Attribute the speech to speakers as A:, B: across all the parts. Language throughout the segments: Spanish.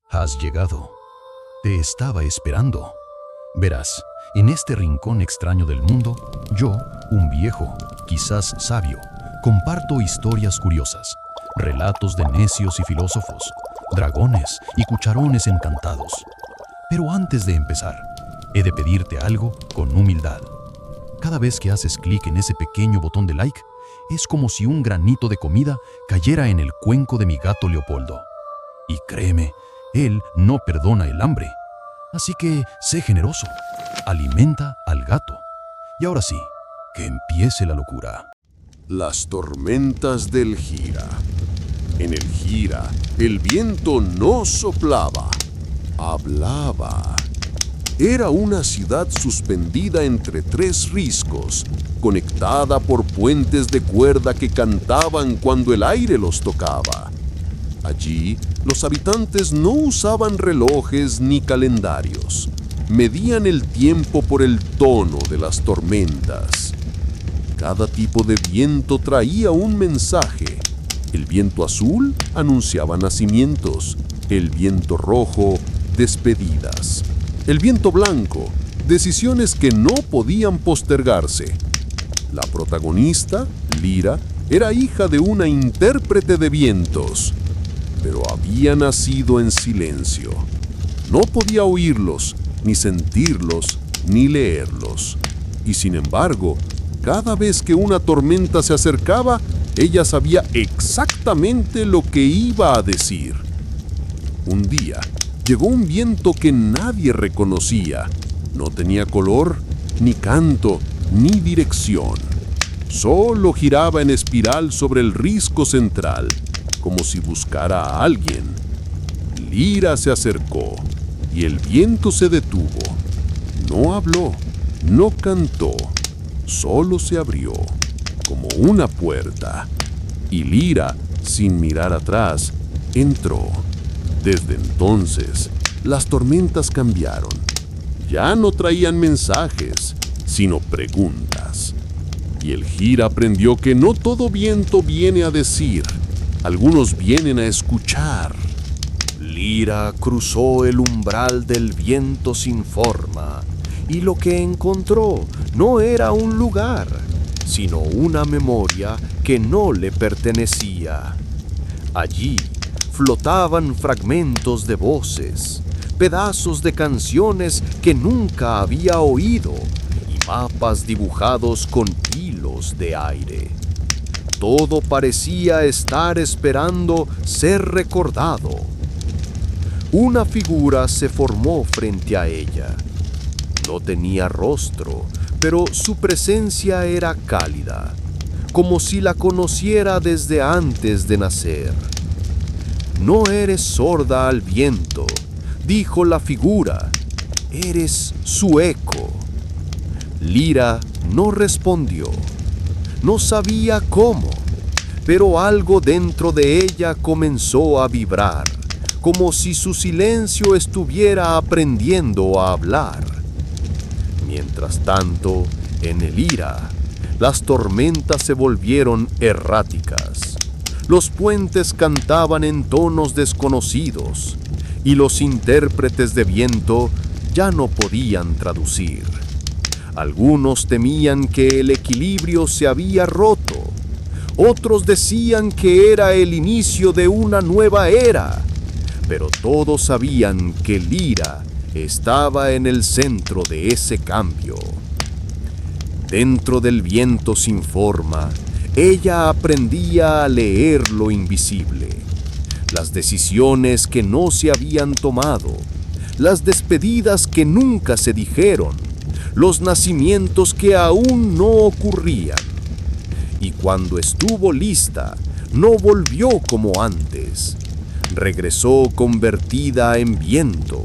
A: Has llegado. Te estaba esperando. Verás, en este rincón extraño del mundo, yo, un viejo, quizás sabio, comparto historias curiosas, relatos de necios y filósofos, dragones y cucharones encantados. Pero antes de empezar, he de pedirte algo con humildad. Cada vez que haces clic en ese pequeño botón de like, es como si un granito de comida cayera en el cuenco de mi gato Leopoldo. Y créeme, él no perdona el hambre. Así que sé generoso, alimenta al gato. Y ahora sí, que empiece la locura.
B: Las tormentas del Gira. En el Gira, el viento no soplaba, hablaba. Era una ciudad suspendida entre tres riscos, conectada por puentes de cuerda que cantaban cuando el aire los tocaba. Allí, los habitantes no usaban relojes ni calendarios. Medían el tiempo por el tono de las tormentas. Cada tipo de viento traía un mensaje. El viento azul anunciaba nacimientos, el viento rojo, despedidas. El viento blanco, decisiones que no podían postergarse. La protagonista, Lira, era hija de una intérprete de vientos, pero había nacido en silencio. No podía oírlos, ni sentirlos, ni leerlos. Y sin embargo, cada vez que una tormenta se acercaba, ella sabía exactamente lo que iba a decir. Un día, llegó un viento que nadie reconocía. No tenía color, ni canto, ni dirección. Solo giraba en espiral sobre el risco central, como si buscara a alguien. Lira se acercó, y el viento se detuvo. No habló, no cantó, solo se abrió, como una puerta. Y Lira, sin mirar atrás, entró. Desde entonces, las tormentas cambiaron. Ya no traían mensajes, sino preguntas. Y el Gira aprendió que no todo viento viene a decir, algunos vienen a escuchar.
C: Lira cruzó el umbral del viento sin forma, y lo que encontró no era un lugar, sino una memoria que no le pertenecía. Allí flotaban fragmentos de voces, pedazos de canciones que nunca había oído y mapas dibujados con hilos de aire. Todo parecía estar esperando ser recordado. Una figura se formó frente a ella. No tenía rostro, pero su presencia era cálida, como si la conociera desde antes de nacer. «No eres sorda al viento», dijo la figura, «eres su eco». Lira no respondió. No sabía cómo, pero algo dentro de ella comenzó a vibrar, como si su silencio estuviera aprendiendo a hablar. Mientras tanto, en el Gira, las tormentas se volvieron erráticas. Los puentes cantaban en tonos desconocidos y los intérpretes de viento ya no podían traducir. Algunos temían que el equilibrio se había roto. Otros decían que era el inicio de una nueva era. Pero todos sabían que Lira estaba en el centro de ese cambio. Dentro del viento sin forma, ella aprendía a leer lo invisible, las decisiones que no se habían tomado, las despedidas que nunca se dijeron, los nacimientos que aún no ocurrían. Y cuando estuvo lista, no volvió como antes. Regresó convertida en viento,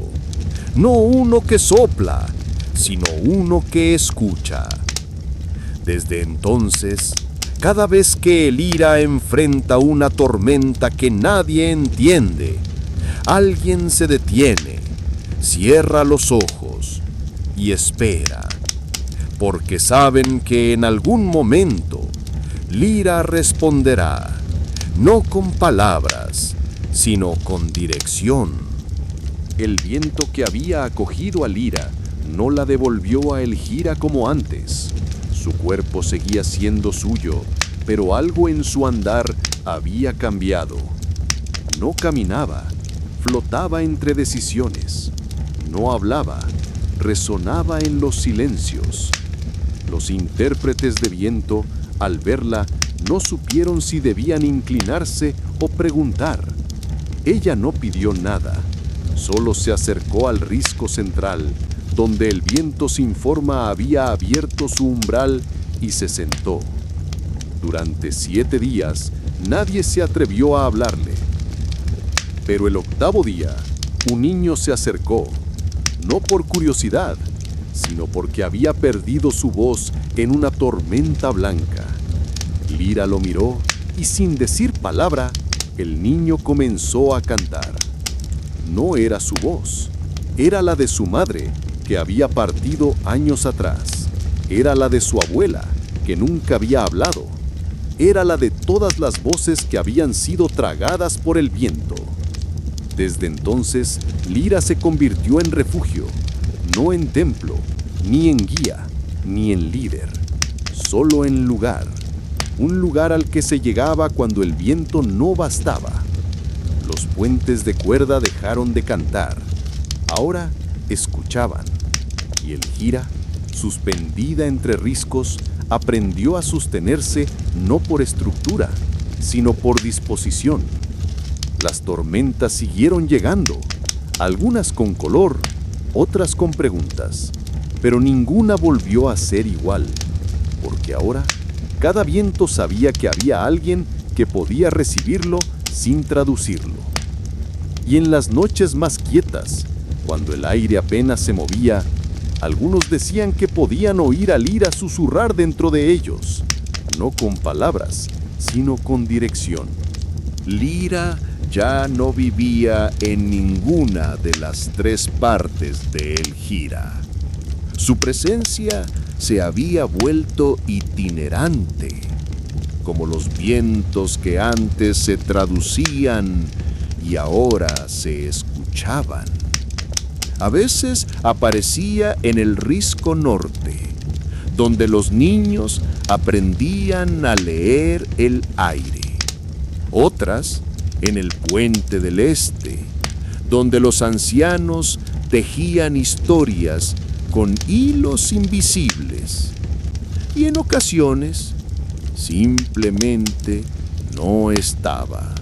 C: no uno que sopla, sino uno que escucha. Desde entonces, cada vez que el Gira enfrenta una tormenta que nadie entiende, alguien se detiene, cierra los ojos y espera, porque saben que en algún momento Lira responderá, no con palabras, sino con dirección,
B: El viento que había acogido a Lira no la devolvió a Elgira como antes. Su cuerpo seguía siendo suyo, pero algo en su andar había cambiado. No caminaba, flotaba entre decisiones. No hablaba, resonaba en los silencios. Los intérpretes de viento, al verla, no supieron si debían inclinarse o preguntar. Ella no pidió nada, solo se acercó al risco central, donde el viento sin forma había abierto su umbral y se sentó. Durante 7 días, nadie se atrevió a hablarle. Pero el 8º día, un niño se acercó, no por curiosidad, sino porque había perdido su voz en una tormenta blanca. Lira lo miró y sin decir palabra, el niño comenzó a cantar. No era su voz, era la de su madre, que había partido años atrás. Era la de su abuela, que nunca había hablado. Era la de todas las voces que habían sido tragadas por el viento. Desde entonces, Lira se convirtió en refugio, no en templo, ni en guía, ni en líder, solo en lugar. Un lugar al que se llegaba cuando el viento no bastaba. Los puentes de cuerda dejaron de cantar. Ahora escuchaban. Y Elgira, suspendida entre riscos, aprendió a sostenerse no por estructura, sino por disposición. Las tormentas siguieron llegando, algunas con color, otras con preguntas, pero ninguna volvió a ser igual, porque ahora cada viento sabía que había alguien que podía recibirlo sin traducirlo. Y en las noches más quietas, cuando el aire apenas se movía, algunos decían que podían oír a Lira susurrar dentro de ellos, no con palabras, sino con dirección.
C: Lira ya no vivía en ninguna de las 3 partes de Elgira. Su presencia se había vuelto itinerante, como los vientos que antes se traducían y ahora se escuchaban. A veces aparecía en el risco norte, donde los niños aprendían a leer el aire. Otras en el puente del este, donde los ancianos tejían historias con hilos invisibles. Y en ocasiones simplemente no estaba.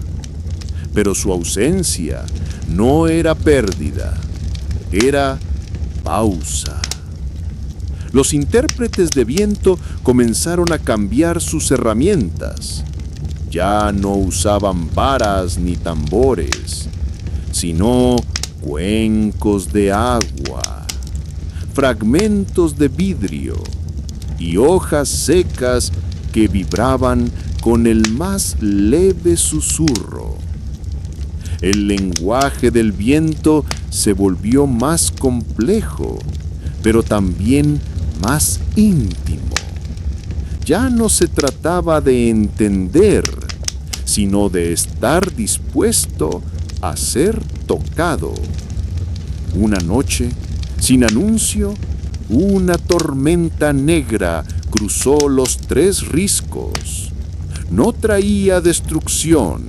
C: Pero su ausencia no era pérdida, era pausa. Los intérpretes de viento comenzaron a cambiar sus herramientas. Ya no usaban varas ni tambores, sino cuencos de agua, fragmentos de vidrio y hojas secas que vibraban con el más leve susurro. El lenguaje del viento se volvió más complejo, pero también más íntimo. Ya no se trataba de entender, sino de estar dispuesto a ser tocado. Una noche, sin anuncio, una tormenta negra cruzó los 3 riscos. No traía destrucción,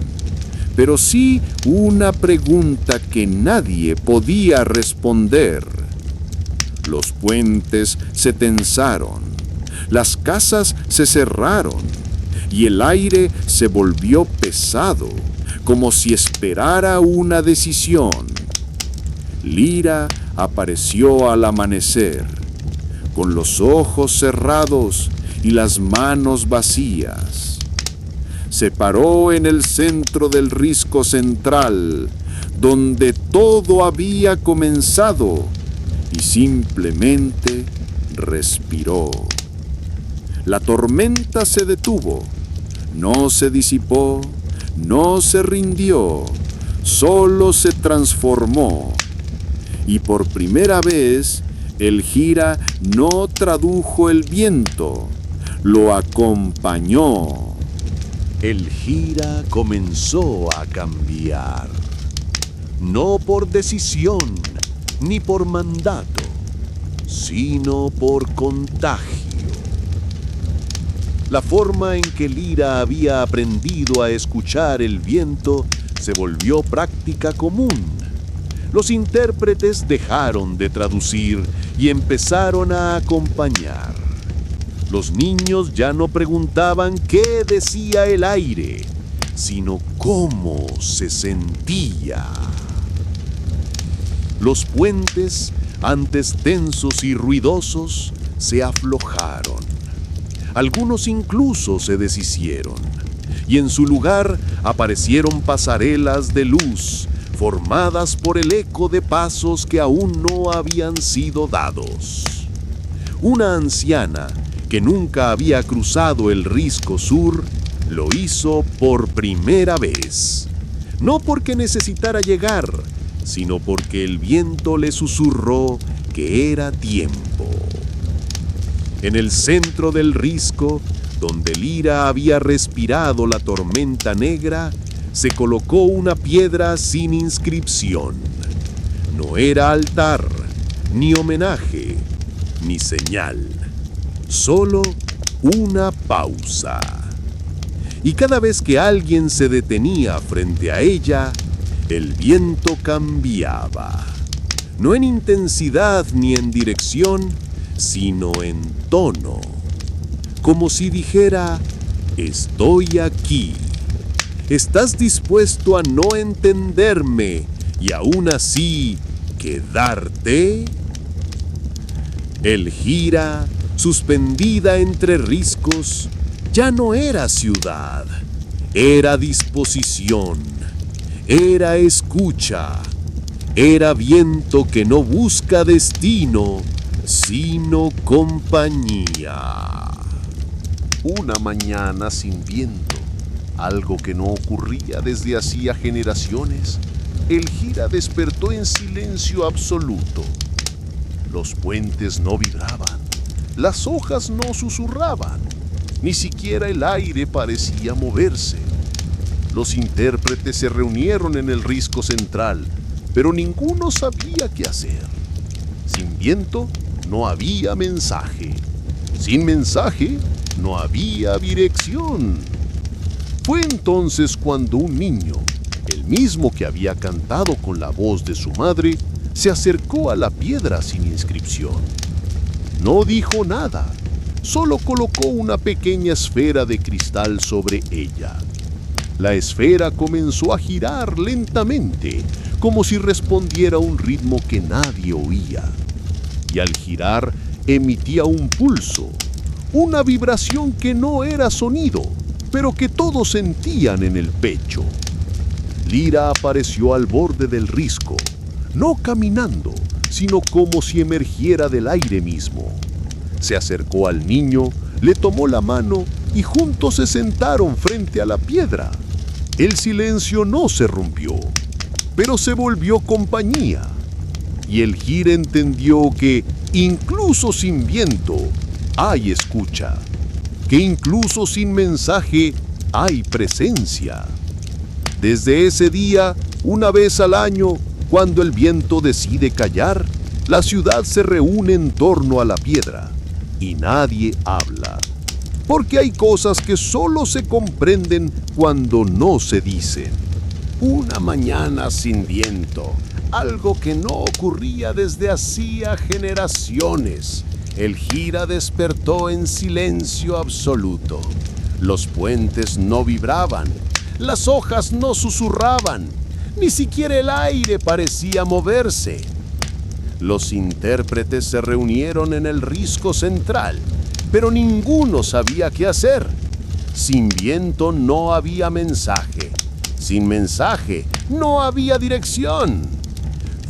C: pero sí una pregunta que nadie podía responder. Los puentes se tensaron, las casas se cerraron y el aire se volvió pesado, como si esperara una decisión. Lira apareció al amanecer, con los ojos cerrados y las manos vacías. Se paró en el centro del risco central, donde todo había comenzado, y simplemente respiró. La tormenta se detuvo, no se disipó, no se rindió, solo se transformó. Y por primera vez, Elgira no tradujo el viento, lo acompañó.
D: Elgira comenzó a cambiar.
C: no por decisión ni por mandato, sino por contagio. La forma en que Lira había aprendido a escuchar el viento se volvió práctica común. Los intérpretes dejaron de traducir y empezaron a acompañar. Los niños ya no preguntaban qué decía el aire, sino cómo se sentía. Los puentes, antes tensos y ruidosos, se aflojaron. Algunos incluso se deshicieron, y en su lugar aparecieron pasarelas de luz, formadas por el eco de pasos que aún no habían sido dados. Una anciana, que nunca había cruzado el Risco Sur, lo hizo por primera vez. No porque necesitara llegar, sino porque el viento le susurró que era tiempo. En el centro del risco, donde Lira había respirado la tormenta negra, se colocó una piedra sin inscripción. No era altar, ni homenaje, ni señal. Solo una pausa. Y cada vez que alguien se detenía frente a ella, el viento cambiaba. No en intensidad ni en dirección, sino en tono. Como si dijera, estoy aquí. ¿Estás dispuesto a no entenderme y aún así quedarte? El Gira, suspendida entre riscos, ya no era ciudad, era disposición, era escucha, era viento que no busca destino, sino compañía.
B: Una mañana sin viento, algo que no ocurría desde hacía generaciones, el Gira despertó en silencio absoluto. Los puentes no vibraban, las hojas no susurraban, ni siquiera el aire parecía moverse. Los intérpretes se reunieron en el risco central, pero ninguno sabía qué hacer. Sin viento no había mensaje. Sin mensaje no había dirección. Fue entonces cuando un niño, el mismo que había cantado con la voz de su madre, se acercó a la piedra sin inscripción. No dijo nada, solo colocó una pequeña esfera de cristal sobre ella. La esfera comenzó a girar lentamente, como si respondiera a un ritmo que nadie oía. Y al girar emitía un pulso, una vibración que no era sonido, pero que todos sentían en el pecho. Lira apareció al borde del risco, no caminando, sino como si emergiera del aire mismo. Se acercó al niño, le tomó la mano y juntos se sentaron frente a la piedra. El silencio no se rompió, pero se volvió compañía. Y el Gira entendió que, incluso sin viento, hay escucha, que incluso sin mensaje hay presencia. Desde ese día, una vez al año, cuando el viento decide callar, la ciudad se reúne en torno a la piedra y nadie habla, porque hay cosas que solo se comprenden cuando no se dicen. Una mañana sin viento, algo que no ocurría desde hacía generaciones. El Gira despertó en silencio absoluto. Los puentes no vibraban, las hojas no susurraban, ni siquiera el aire parecía moverse. Los intérpretes se reunieron en el risco central, pero ninguno sabía qué hacer. Sin viento no había mensaje, sin mensaje no había dirección.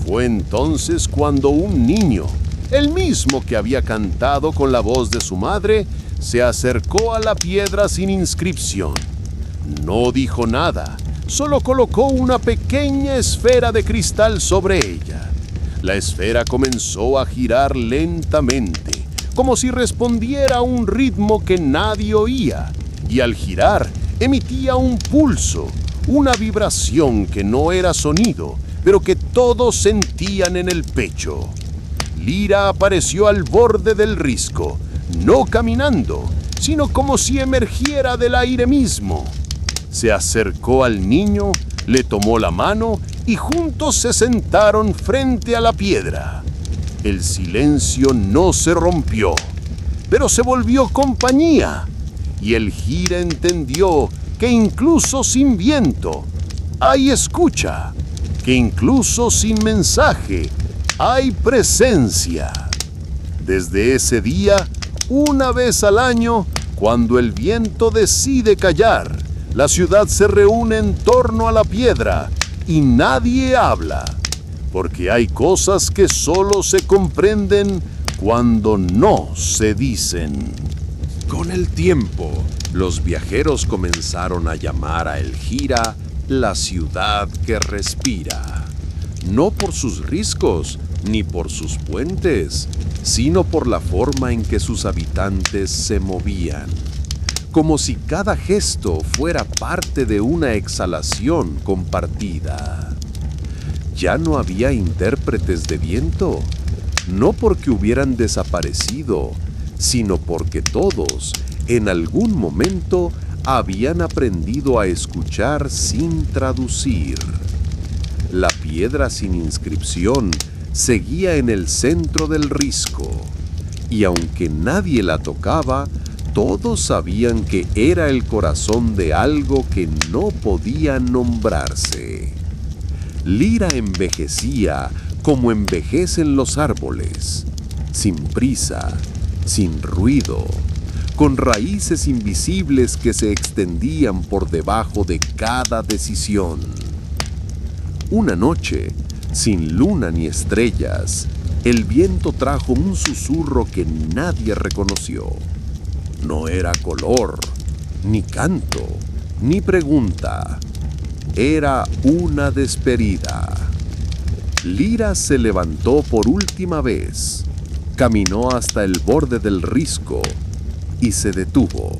B: Fue entonces cuando un niño, el mismo que había cantado con la voz de su madre, se acercó a la piedra sin inscripción. No dijo nada, solo colocó una pequeña esfera de cristal sobre ella. La esfera comenzó a girar lentamente, como si respondiera a un ritmo que nadie oía, y al girar emitía un pulso, una vibración que no era sonido, pero que todos sentían en el pecho. Lira apareció al borde del risco, no caminando, sino como si emergiera del aire mismo. Se acercó al niño, le tomó la mano y juntos se sentaron frente a la piedra. El silencio no se rompió, pero se volvió compañía, y el Gira entendió que incluso sin viento hay escucha, que incluso sin mensaje hay presencia. Desde ese día, una vez al año, cuando el viento decide callar, la ciudad se reúne en torno a la piedra y nadie habla, porque hay cosas que solo se comprenden cuando no se dicen.
C: Con el tiempo, los viajeros comenzaron a llamar a El Gira la ciudad que respira, no por sus riscos ni por sus puentes, sino por la forma en que sus habitantes se movían, como si cada gesto fuera parte de una exhalación compartida. Ya no había intérpretes de viento, no porque hubieran desaparecido, sino porque todos, en algún momento, habían aprendido a escuchar sin traducir. La piedra sin inscripción seguía en el centro del risco, y aunque nadie la tocaba, todos sabían que era el corazón de algo que no podía nombrarse. Lira envejecía como envejecen los árboles, sin prisa, sin ruido, con raíces invisibles que se extendían por debajo de cada decisión. Una noche, sin luna ni estrellas, el viento trajo un susurro que nadie reconoció. No era color, ni canto, ni pregunta. Era una despedida. Lira se levantó por última vez, caminó hasta el borde del risco y se detuvo.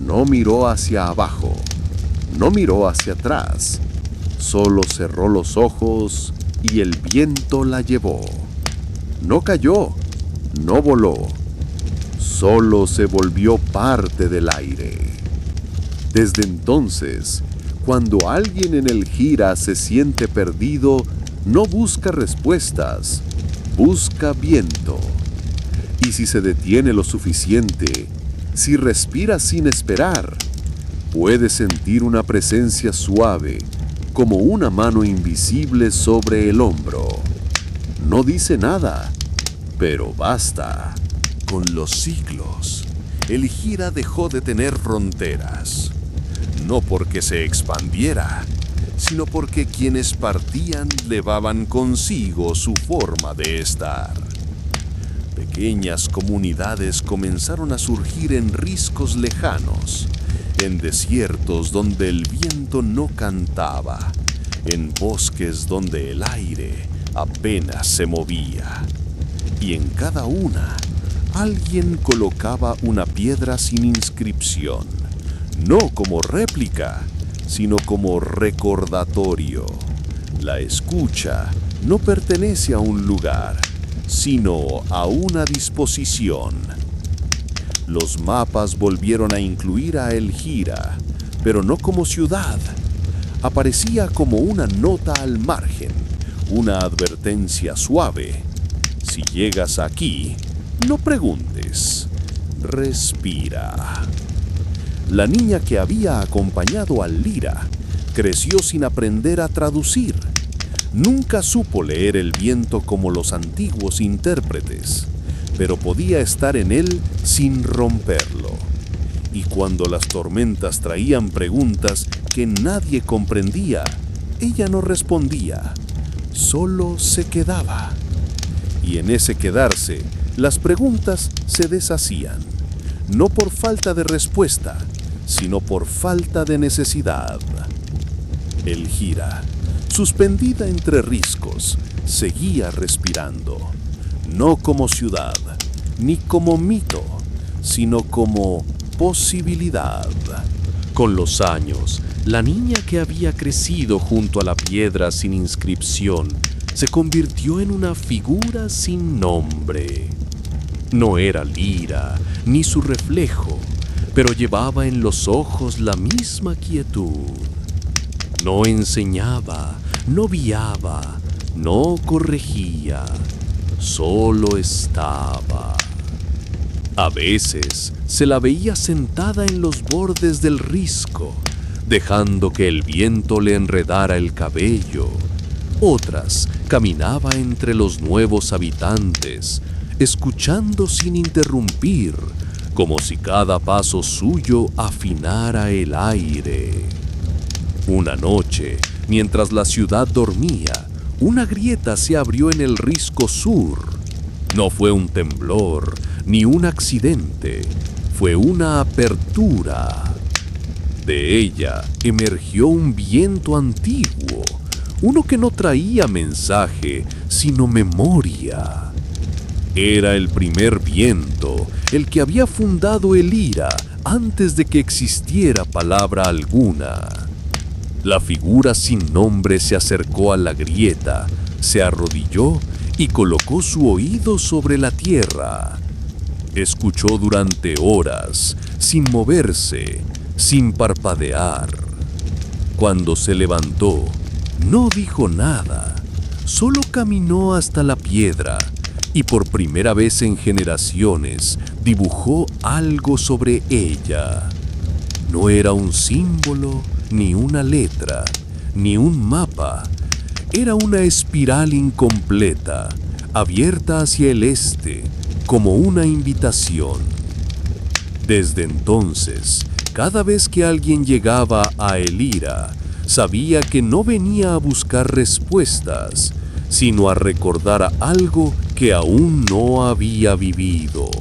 C: No miró hacia abajo, no miró hacia atrás, solo cerró los ojos y el viento la llevó. No cayó, no voló, solo se volvió parte del aire. Desde entonces, cuando alguien en el Gira se siente perdido, no busca respuestas, busca viento. Y si se detiene lo suficiente, si respira sin esperar, puede sentir una presencia suave, como una mano invisible sobre el hombro. No dice nada, pero basta.
B: Con los siglos, el Gira dejó de tener fronteras, no porque se expandiera, sino porque quienes partían llevaban consigo su forma de estar. Pequeñas comunidades comenzaron a surgir en riscos lejanos, en desiertos donde el viento no cantaba, en bosques donde el aire apenas se movía. Y en cada una, alguien colocaba una piedra sin inscripción, no como réplica, sino como recordatorio. La escucha no pertenece a un lugar, sino a una disposición. Los mapas volvieron a incluir a El Gira, pero no como ciudad. Aparecía como una nota al margen, una advertencia suave. Si llegas aquí, no preguntes, respira. La niña que había acompañado al Lira creció sin aprender a traducir. Nunca supo leer el viento como los antiguos intérpretes, pero podía estar en él sin romperlo. Y cuando las tormentas traían preguntas que nadie comprendía, ella no respondía, solo se quedaba. Y en ese quedarse, las preguntas se deshacían, no por falta de respuesta, sino por falta de necesidad. El Gira, suspendida entre riscos, seguía respirando, no como ciudad, ni como mito, sino como posibilidad.
C: Con los años, la niña que había crecido junto a la piedra sin inscripción se convirtió en una figura sin nombre. No era Lira, ni su reflejo, pero llevaba en los ojos la misma quietud. No enseñaba, no guiaba, no corregía, solo estaba. A veces se la veía sentada en los bordes del risco, dejando que el viento le enredara el cabello. Otras caminaba entre los nuevos habitantes, escuchando sin interrumpir, como si cada paso suyo afinara el aire. Una noche, mientras la ciudad dormía, una grieta se abrió en el risco sur. No fue un temblor, ni un accidente, fue una apertura. De ella emergió un viento antiguo, uno que no traía mensaje, sino memoria. Era el primer viento, el que había fundado el Lira antes de que existiera palabra alguna. La figura sin nombre se acercó a la grieta, se arrodilló y colocó su oído sobre la tierra. Escuchó durante horas, sin moverse, sin parpadear. Cuando se levantó, no dijo nada, solo caminó hasta la piedra y por primera vez en generaciones dibujó algo sobre ella. No era un símbolo, ni una letra, ni un mapa. Era una espiral incompleta, abierta hacia el este, como una invitación. Desde entonces, cada vez que alguien llegaba a El Lira, sabía que no venía a buscar respuestas, sino a recordar algo que aún no había vivido.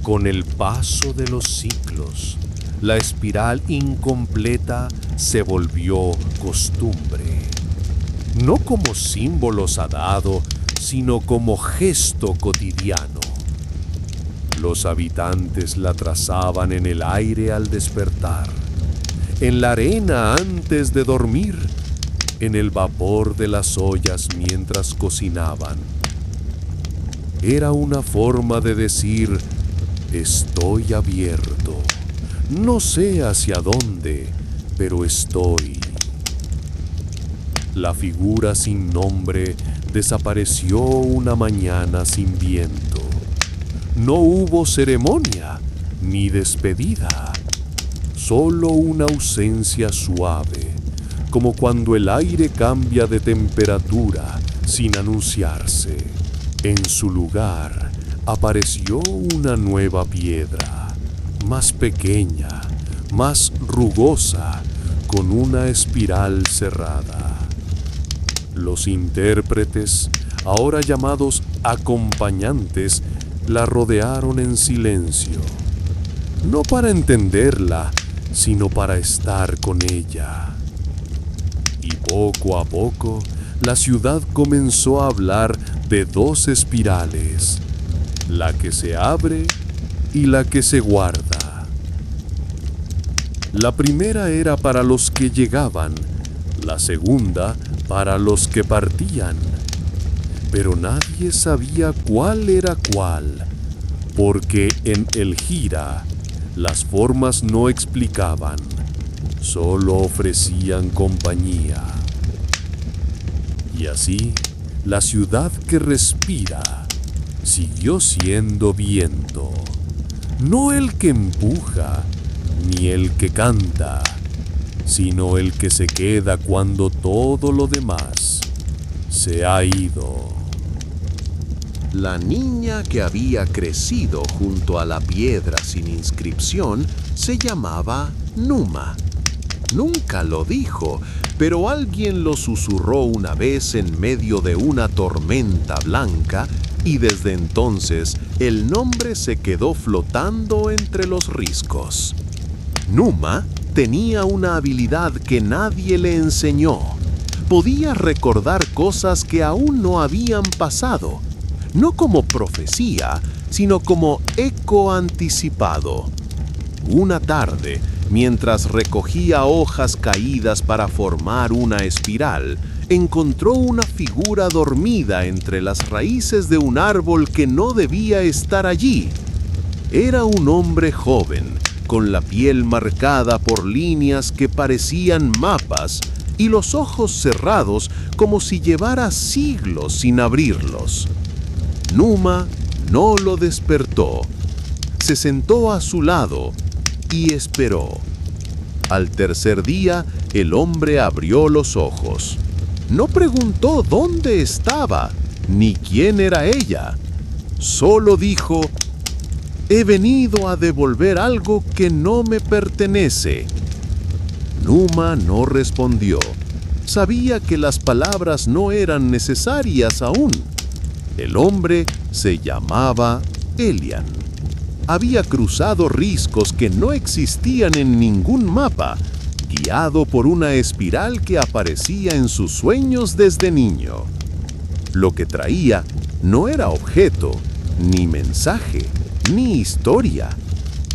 C: Con el paso de los siglos, la espiral incompleta se volvió costumbre. No como símbolo sagrado, sino como gesto cotidiano. Los habitantes la trazaban en el aire al despertar, en la arena antes de dormir, en el vapor de las ollas mientras cocinaban. Era una forma de decir: estoy abierto. No sé hacia dónde, pero estoy. La figura sin nombre desapareció una mañana sin viento. No hubo ceremonia ni despedida, solo una ausencia suave, como cuando el aire cambia de temperatura sin anunciarse. En su lugar apareció una nueva piedra, más pequeña, más rugosa, con una espiral cerrada. Los intérpretes, ahora llamados acompañantes, la rodearon en silencio, no para entenderla, sino para estar con ella. Y poco a poco, la ciudad comenzó a hablar de dos espirales, la que se abre y la que se guarda. La primera era para los que llegaban, la segunda para los que partían. Pero nadie sabía cuál era cuál, porque en El Lira las formas no explicaban, solo ofrecían compañía. Y así, la ciudad que respira siguió siendo viento, no el que empuja, ni el que canta, sino el que se queda cuando todo lo demás se ha ido.
D: La niña que había crecido junto a la piedra sin inscripción se llamaba Numa. Nunca lo dijo, pero alguien lo susurró una vez en medio de una tormenta blanca y desde entonces el nombre se quedó flotando entre los riscos. Numa tenía una habilidad que nadie le enseñó. Podía recordar cosas que aún no habían pasado, no como profecía, sino como eco anticipado. Una tarde, Mientras recogía hojas caídas para formar una espiral, encontró una figura dormida entre las raíces de un árbol que no debía estar allí. Era un hombre joven, con la piel marcada por líneas que parecían mapas y los ojos cerrados como si llevara siglos sin abrirlos. Numa no lo despertó. Se sentó a su lado y esperó. Al tercer día, el hombre abrió los ojos. No preguntó dónde estaba, ni quién era ella. Solo dijo: «He venido a devolver algo que no me pertenece». Numa no respondió. Sabía que las palabras no eran necesarias aún. El hombre se llamaba Elian. Había cruzado riscos que no existían en ningún mapa, guiado por una espiral que aparecía en sus sueños desde niño. Lo que traía no era objeto, ni mensaje, ni historia.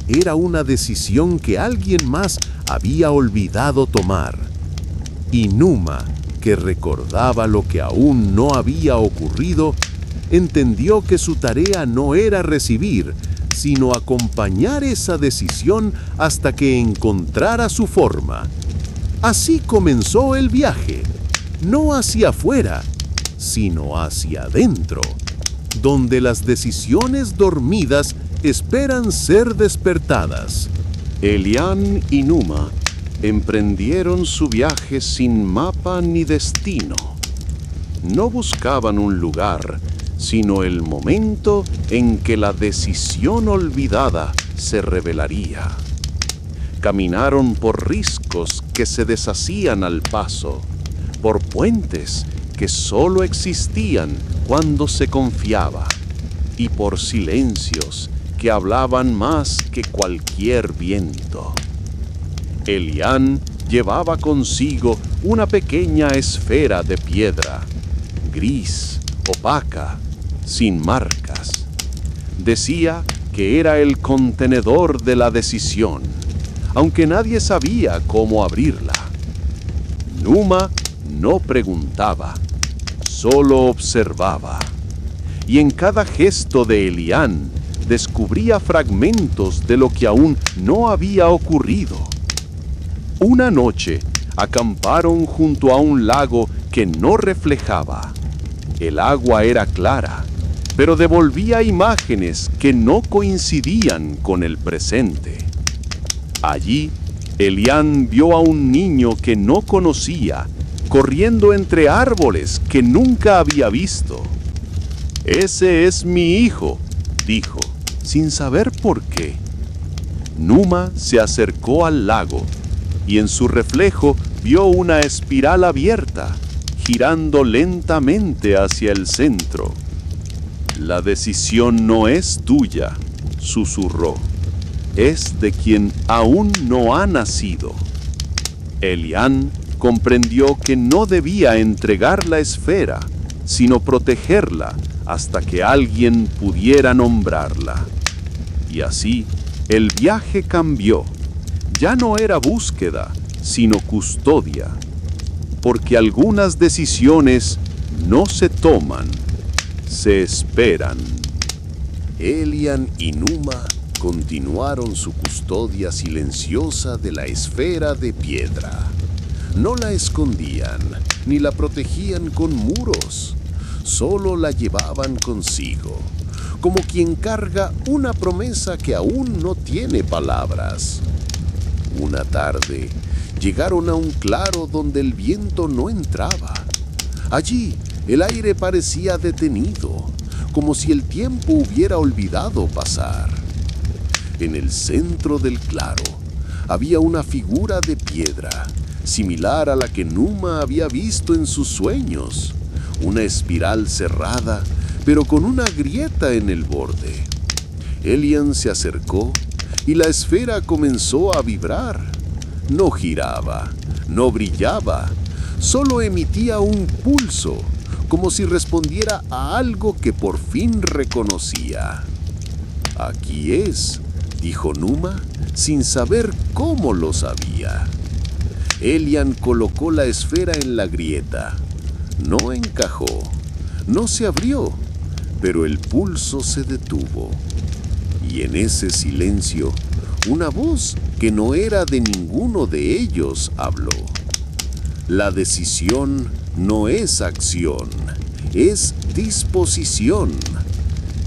D: Era una decisión que alguien más había olvidado tomar. Y Numa, que recordaba lo que aún no había ocurrido, entendió que su tarea no era recibir, sino acompañar esa decisión hasta que encontrara su forma. Así comenzó el viaje, no hacia afuera, sino hacia adentro, donde las decisiones dormidas esperan ser despertadas.
C: Elian y Numa emprendieron su viaje sin mapa ni destino. No buscaban un lugar, sino el momento en que la decisión olvidada se revelaría. Caminaron por riscos que se deshacían al paso, por puentes que solo existían cuando se confiaba, y por silencios que hablaban más que cualquier viento. Elian llevaba consigo una pequeña esfera de piedra, gris, opaca, sin marcas. Decía que era el contenedor de la decisión, aunque nadie sabía cómo abrirla. Numa no preguntaba, solo observaba. Y en cada gesto de Elian descubría fragmentos de lo que aún no había ocurrido. Una noche acamparon junto a un lago que no reflejaba. El agua era clara, pero devolvía imágenes que no coincidían con el presente. Allí, Elian vio a un niño que no conocía, corriendo entre árboles que nunca había visto. «Ese es mi hijo», dijo, sin saber por qué. Numa se acercó al lago y en su reflejo vio una espiral abierta, girando lentamente hacia el centro. «La decisión no es tuya», susurró. «Es de quien aún no ha nacido». Elian comprendió que no debía entregar la esfera, sino protegerla hasta que alguien pudiera nombrarla. Y así, el viaje cambió. Ya no era búsqueda, sino custodia. Porque algunas decisiones no se toman, se esperan. Elian y Numa continuaron su custodia silenciosa de la esfera de piedra. No la escondían, ni la protegían con muros. Solo la llevaban consigo, como quien carga una promesa que aún no tiene palabras. Una tarde, llegaron a un claro donde el viento no entraba. Allí, el aire parecía detenido, como si el tiempo hubiera olvidado pasar. En el centro del claro, había una figura de piedra, similar a la que Numa había visto en sus sueños. Una espiral cerrada, pero con una grieta en el borde. Elian se acercó y la esfera comenzó a vibrar. No giraba, no brillaba, solo emitía un pulso, como si respondiera a algo que por fin reconocía. «Aquí es»,
D: dijo Numa, sin saber cómo lo sabía. Elian colocó la esfera en la grieta. No encajó, no se abrió, pero el pulso se detuvo. Y en ese silencio, una voz que no era de ninguno de ellos habló. La decisión no es acción, es disposición.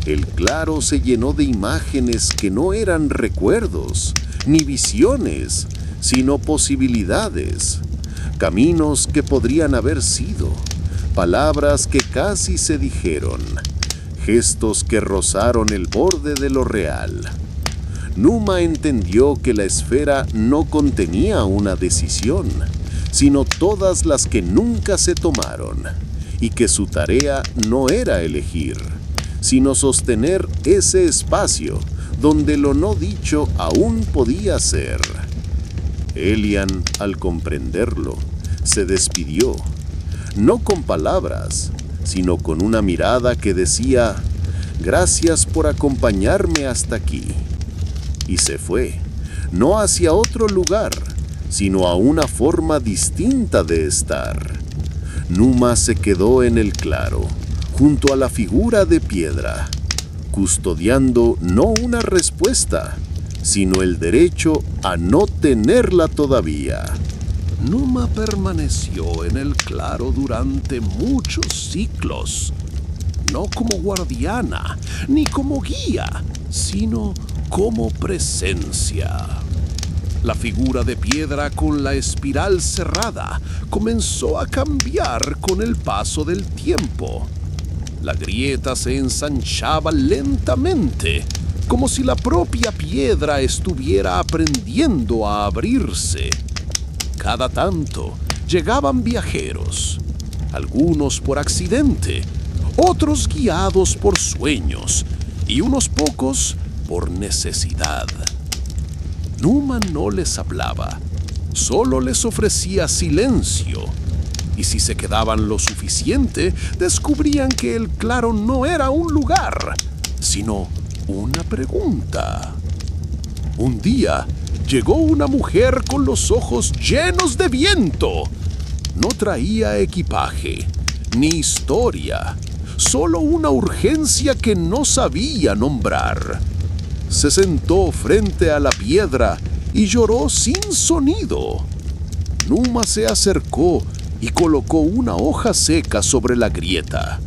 D: El claro se llenó de imágenes que no eran recuerdos, ni visiones, sino posibilidades. Caminos que podrían haber sido, palabras que casi se dijeron, gestos que rozaron el borde de lo real. Numa entendió que la esfera no contenía una decisión, sino todas las que nunca se tomaron, y que su tarea no era elegir, sino sostener ese espacio donde lo no dicho aún podía ser. Elian, al comprenderlo, se despidió, no con palabras, sino con una mirada que decía: «Gracias por acompañarme hasta aquí». Y se fue, no hacia otro lugar, sino a una forma distinta de estar. Numa se quedó en el claro, junto a la figura de piedra, custodiando no una respuesta, sino el derecho a no tenerla todavía.
C: Numa permaneció en el claro durante muchos ciclos, no como guardiana ni como guía, sino como presencia. La figura de piedra con la espiral cerrada comenzó a cambiar con el paso del tiempo. La grieta se ensanchaba lentamente, como si la propia piedra estuviera aprendiendo a abrirse. Cada tanto llegaban viajeros, algunos por accidente, otros guiados por sueños y unos pocos por necesidad. Numa no les hablaba, solo les ofrecía silencio, y si se quedaban lo suficiente, descubrían que el claro no era un lugar, sino una pregunta. Un día llegó una mujer con los ojos llenos de viento. No traía equipaje, ni historia, solo una urgencia que no sabía nombrar. Se sentó frente a la piedra y lloró sin sonido. Numa se acercó y colocó una hoja seca sobre la grieta.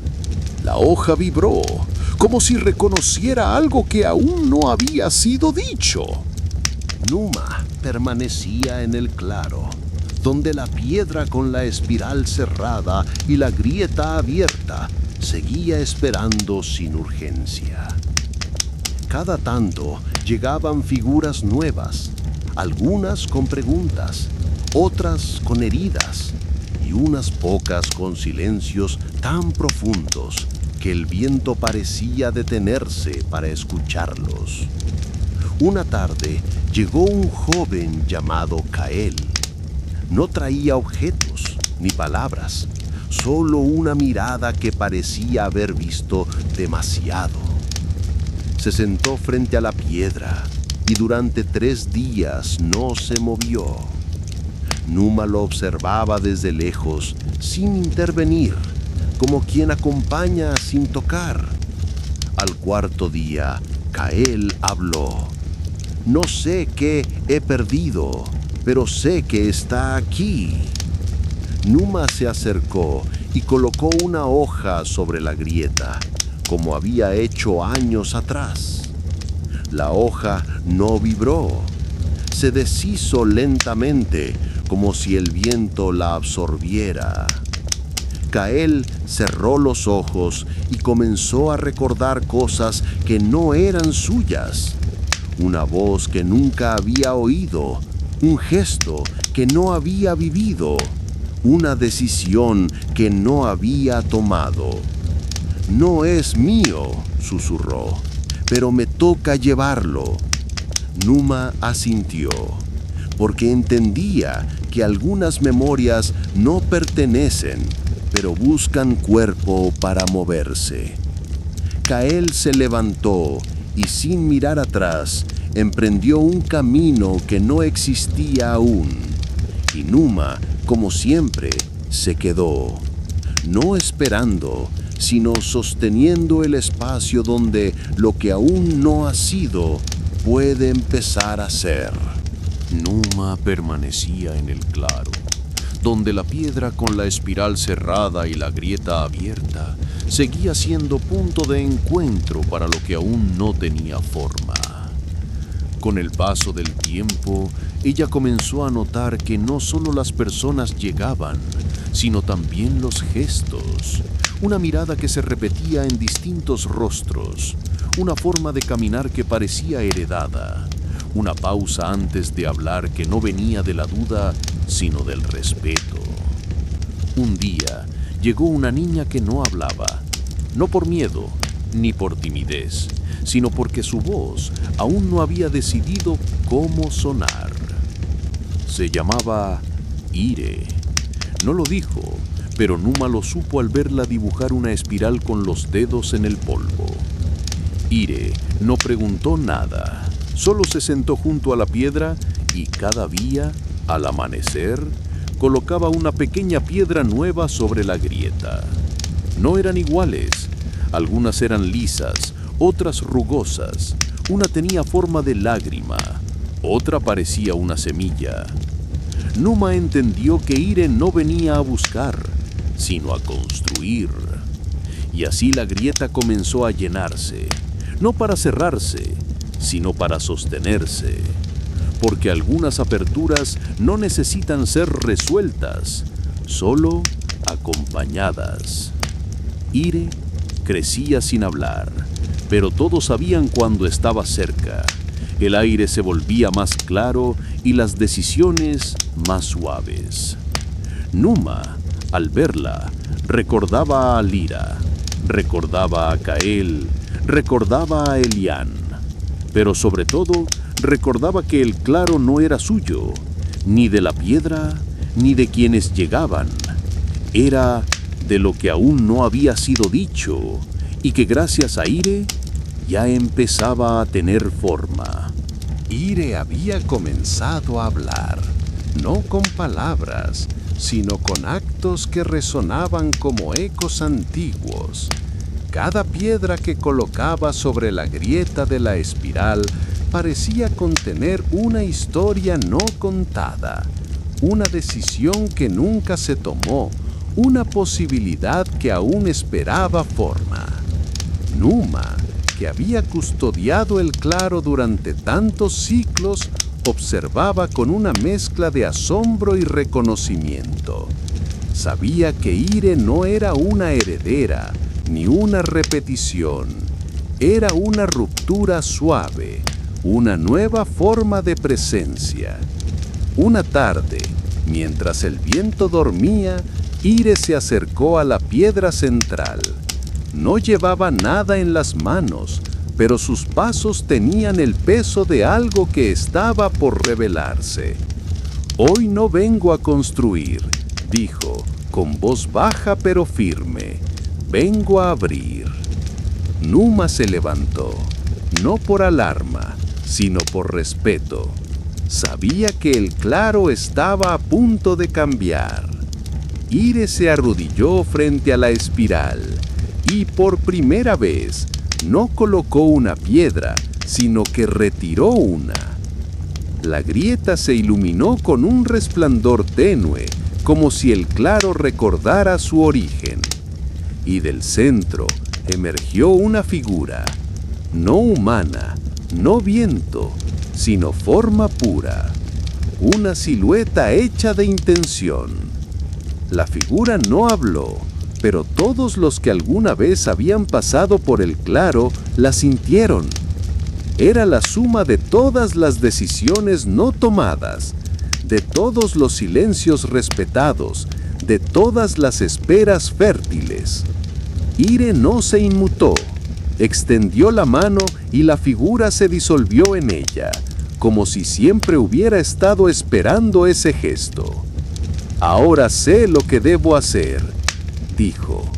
C: La hoja vibró, como si reconociera algo que aún no había sido dicho.
D: Numa permanecía en el claro, donde la piedra con la espiral cerrada y la grieta abierta seguía esperando sin urgencia. Cada tanto llegaban figuras nuevas, algunas con preguntas, otras con heridas y unas pocas con silencios tan profundos que el viento parecía detenerse para escucharlos. Una tarde llegó un joven llamado Kael. No traía objetos ni palabras, solo una mirada que parecía haber visto demasiado. Se sentó frente a la piedra y durante 3 días no se movió. Numa lo observaba desde lejos, sin intervenir, como quien acompaña sin tocar. Al 4.º día, Kael habló. «No sé qué he perdido, pero sé que está aquí». Numa se acercó y colocó una hoja sobre la grieta, como había hecho años atrás. La hoja no vibró, se deshizo lentamente, como si el viento la absorbiera. Kael cerró los ojos y comenzó a recordar cosas que no eran suyas. Una voz que nunca había oído, un gesto que no había vivido, una decisión que no había tomado. «No es mío», susurró, «pero me toca llevarlo». Numa asintió, porque entendía que algunas memorias no pertenecen, pero buscan cuerpo para moverse. Kael se levantó y sin mirar atrás emprendió un camino que no existía aún. Y Numa, como siempre, se quedó, no esperando, sino sosteniendo el espacio donde lo que aún no ha sido puede empezar a ser.
C: Numa permanecía en el claro, donde la piedra con la espiral cerrada y la grieta abierta seguía siendo punto de encuentro para lo que aún no tenía forma. Con el paso del tiempo, ella comenzó a notar que no solo las personas llegaban, sino también los gestos, una mirada que se repetía en distintos rostros, una forma de caminar que parecía heredada, una pausa antes de hablar que no venía de la duda, sino del respeto. Un día llegó una niña que no hablaba, no por miedo ni por timidez, sino porque su voz aún no había decidido cómo sonar. Se llamaba Ire. No lo dijo, pero Numa lo supo al verla dibujar una espiral con los dedos en el polvo. Ire no preguntó nada, solo se sentó junto a la piedra y cada día, al amanecer, colocaba una pequeña piedra nueva sobre la grieta. No eran iguales, algunas eran lisas, otras rugosas, una tenía forma de lágrima, otra parecía una semilla. Numa entendió que Ire no venía a buscar, sino a construir. Y así la grieta comenzó a llenarse, no para cerrarse, sino para sostenerse. Porque algunas aperturas no necesitan ser resueltas, solo acompañadas. Ire crecía sin hablar, pero todos sabían cuando estaba cerca. El aire se volvía más claro y las decisiones más suaves. Numa, al verla, recordaba a Lyra, recordaba a Kael, recordaba a Elian, pero sobre todo recordaba que el claro no era suyo, ni de la piedra, ni de quienes llegaban. Era de lo que aún no había sido dicho y que gracias a Ire ya empezaba a tener forma.
D: Ire había comenzado a hablar, no con palabras, sino con actos que resonaban como ecos antiguos. Cada piedra que colocaba sobre la grieta de la espiral parecía contener una historia no contada, una decisión que nunca se tomó, una posibilidad que aún esperaba forma. Numa, que había custodiado el claro durante tantos ciclos, observaba con una mezcla de asombro y reconocimiento. Sabía que Ire no era una heredera, ni una repetición. Era una ruptura suave, una nueva forma de presencia. Una tarde, mientras el viento dormía, Ire se acercó a la piedra central. No llevaba nada en las manos, pero sus pasos tenían el peso de algo que estaba por revelarse. «Hoy no vengo a construir», dijo, con voz baja pero firme. «Vengo a abrir». Numa se levantó, no por alarma, sino por respeto. Sabía que el claro estaba a punto de cambiar. Ire se arrodilló frente a la espiral y por primera vez no colocó una piedra, sino que retiró una. La grieta se iluminó con un resplandor tenue, como si el claro recordara su origen. Y del centro emergió una figura, no humana, no viento, sino forma pura, una silueta hecha de intención. La figura no habló, pero todos los que alguna vez habían pasado por el claro la sintieron. Era la suma de todas las decisiones no tomadas, de todos los silencios respetados, de todas las esperas fértiles. Ire no se inmutó, extendió la mano y la figura se disolvió en ella, como si siempre hubiera estado esperando ese gesto. «Ahora sé lo que debo hacer», dijo.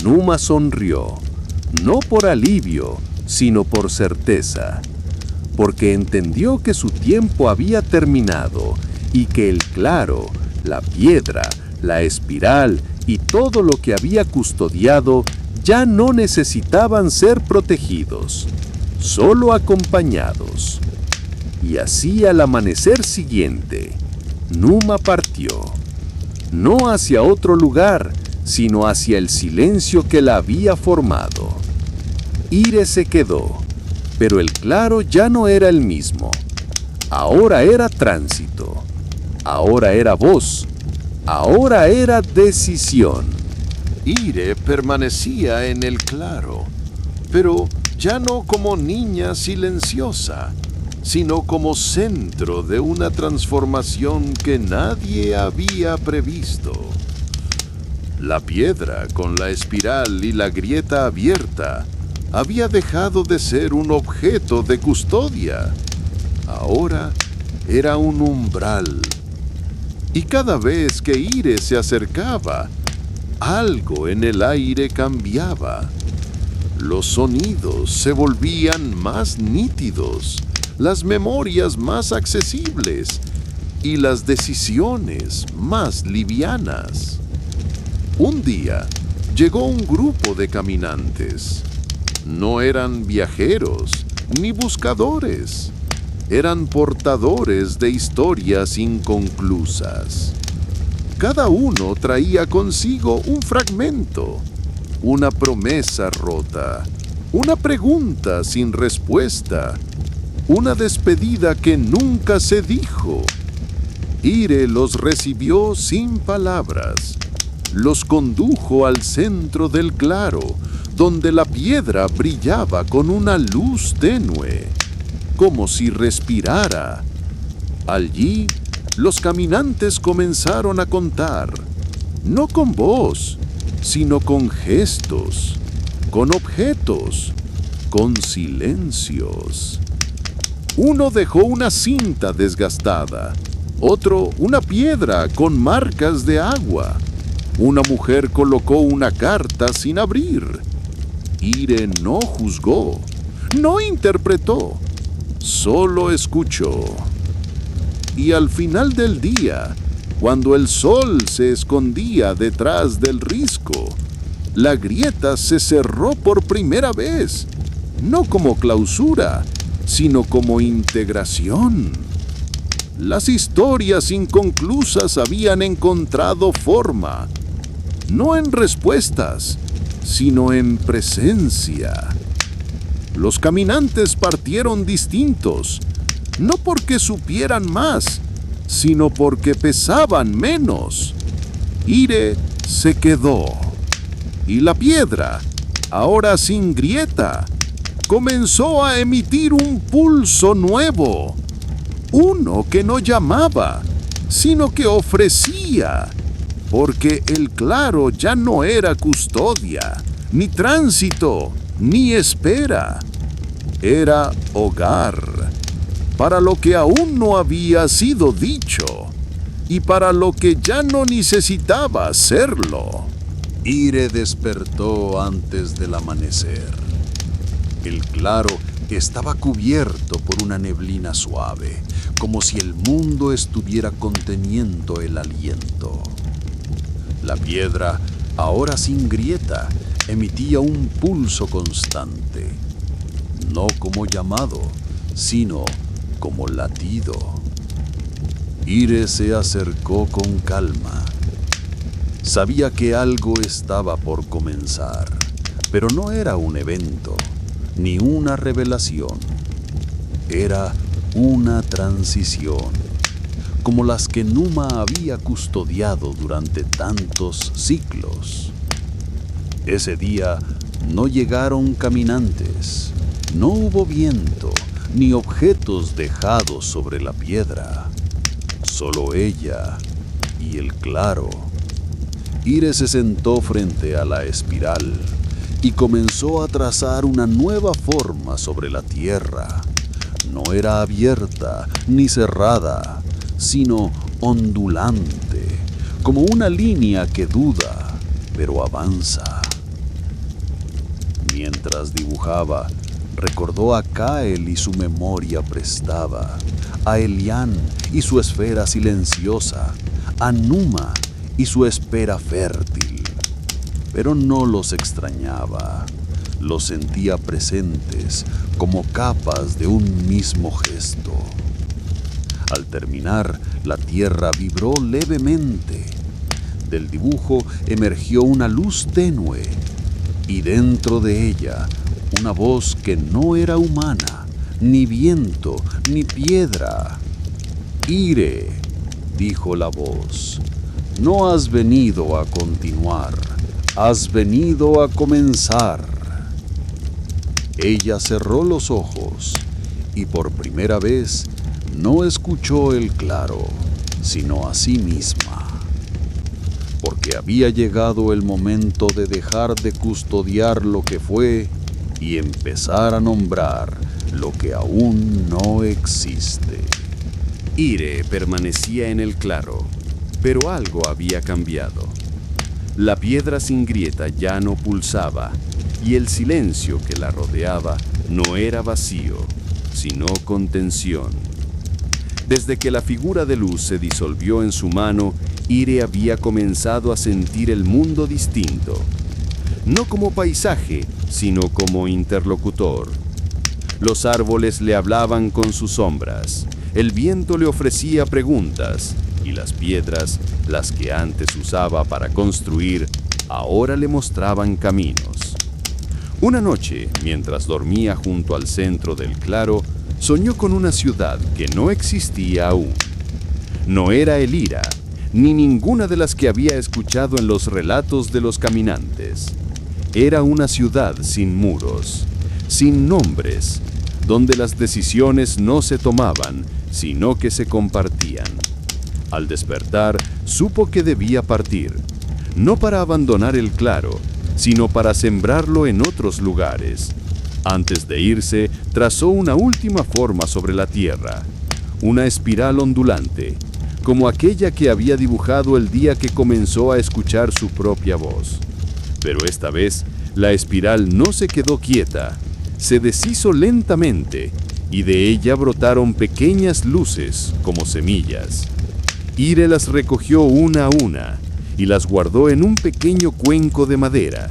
D: Numa sonrió, no por alivio, sino por certeza. porque entendió que su tiempo había terminado y que el claro, la piedra, la espiral y todo lo que había custodiado ya no necesitaban ser protegidos, solo acompañados. Y así al amanecer siguiente, Numa partió, no hacia otro lugar, sino hacia el silencio que la había formado. Ire se quedó, pero el claro ya no era el mismo. Ahora era tránsito, ahora era voz, ahora era decisión.
C: Ire permanecía en el claro, pero ya no como niña silenciosa, sino como centro de una transformación que nadie había previsto. La piedra con la espiral y la grieta abierta había dejado de ser un objeto de custodia. Ahora era un umbral. Y cada vez que Ire se acercaba, algo en el aire cambiaba. Los sonidos se volvían más nítidos, las memorias más accesibles y las decisiones más livianas. Un día llegó un grupo de caminantes. No eran viajeros ni buscadores. Eran portadores de historias inconclusas. Cada uno traía consigo un fragmento, una promesa rota, una pregunta sin respuesta, una despedida que nunca se dijo. Ire los recibió sin palabras. Los condujo al centro del claro, donde la piedra brillaba con una luz tenue, como si respirara. Allí, los caminantes comenzaron a contar, no con voz, sino con gestos, con objetos, con silencios. Uno dejó una cinta desgastada, otro una piedra con marcas de agua. Una mujer colocó una carta sin abrir. Ire no juzgó, no interpretó, solo escuchó. Y al final del día, cuando el sol se escondía detrás del risco, la grieta se cerró por primera vez, no como clausura, sino como integración. Las historias inconclusas habían encontrado forma, no en respuestas, sino en presencia. Los caminantes partieron distintos, no porque supieran más, sino porque pesaban menos. Ire se quedó, y la piedra, ahora sin grieta, comenzó a emitir un pulso nuevo, uno que no llamaba, sino que ofrecía, porque el claro ya no era custodia, ni tránsito, ni espera. Era hogar, para lo que aún no había sido dicho, y para lo que ya no necesitaba serlo.
A: Ire despertó antes del amanecer. El claro estaba cubierto por una neblina suave, como si el mundo estuviera conteniendo el aliento. La piedra, ahora sin grieta, emitía un pulso constante, no como llamado, sino como latido. Ire se acercó con calma. Sabía que algo estaba por comenzar, pero no era un evento, ni una revelación. Era una transición, como las que Numa había custodiado durante tantos siglos. Ese día no llegaron caminantes, no hubo viento, ni objetos dejados sobre la piedra. Solo ella y el claro. Ire se sentó frente a la espiral y comenzó a trazar una nueva forma sobre la tierra. No era abierta ni cerrada, sino ondulante, como una línea que duda, pero avanza. Mientras dibujaba,
D: Recordó a Kael y su memoria prestaba, a Elián y su esfera silenciosa, a Numa y su espera fértil. Pero no los extrañaba, los sentía presentes como capas de un mismo gesto. Al terminar, la tierra vibró levemente. Del dibujo emergió una luz tenue y dentro de ella una voz que no era humana, ni viento, ni piedra. «Ire», dijo la voz, «no has venido a continuar, has venido a comenzar». Ella cerró los ojos y por primera vez no escuchó el claro, sino a sí misma. Porque había llegado el momento de dejar de custodiar lo que fue y empezar a nombrar lo que aún no existe.
C: Ire permanecía en el claro, pero algo había cambiado. La piedra sin grieta ya no pulsaba, y el silencio que la rodeaba no era vacío, sino contención. Desde que la figura de luz se disolvió en su mano, Ire había comenzado a sentir el mundo distinto. No como paisaje, sino como interlocutor. Los árboles le hablaban con sus sombras, el viento le ofrecía preguntas, y las piedras, las que antes usaba para construir, ahora le mostraban caminos. Una noche, mientras dormía junto al centro del claro, soñó con una ciudad que no existía aún. No era Elira, ni ninguna de las que había escuchado en los relatos de los caminantes. Era una ciudad sin muros, sin nombres, donde las decisiones no se tomaban, sino que se compartían. Al despertar, supo que debía partir, no para abandonar el claro, sino para sembrarlo en otros lugares. Antes de irse, trazó una última forma sobre la tierra, una espiral ondulante, como aquella que había dibujado el día que comenzó a escuchar su propia voz. Pero esta vez, la espiral no se quedó quieta, se deshizo lentamente, y de ella brotaron pequeñas luces como semillas. Ire las recogió una a una, y las guardó en un pequeño cuenco de madera.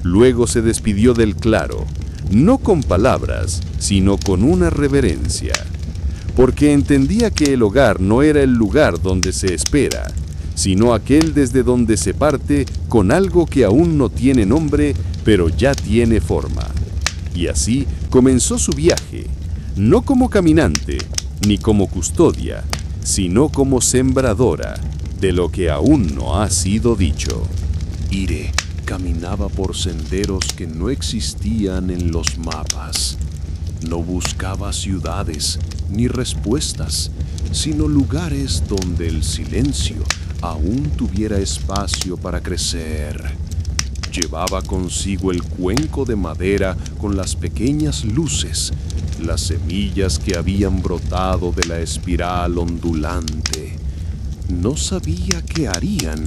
C: Luego se despidió del claro, no con palabras, sino con una reverencia, porque entendía que el hogar no era el lugar donde se espera, sino aquel desde donde se parte con algo que aún no tiene nombre, pero ya tiene forma. Y así comenzó su viaje, no como caminante, ni como custodia, sino como sembradora de lo que aún no ha sido dicho.
D: Ire caminaba por senderos que no existían en los mapas. No buscaba ciudades ni respuestas, sino lugares donde el silencio aún tuviera espacio para crecer. Llevaba consigo el cuenco de madera con las pequeñas luces, las semillas que habían brotado de la espiral ondulante. No sabía qué harían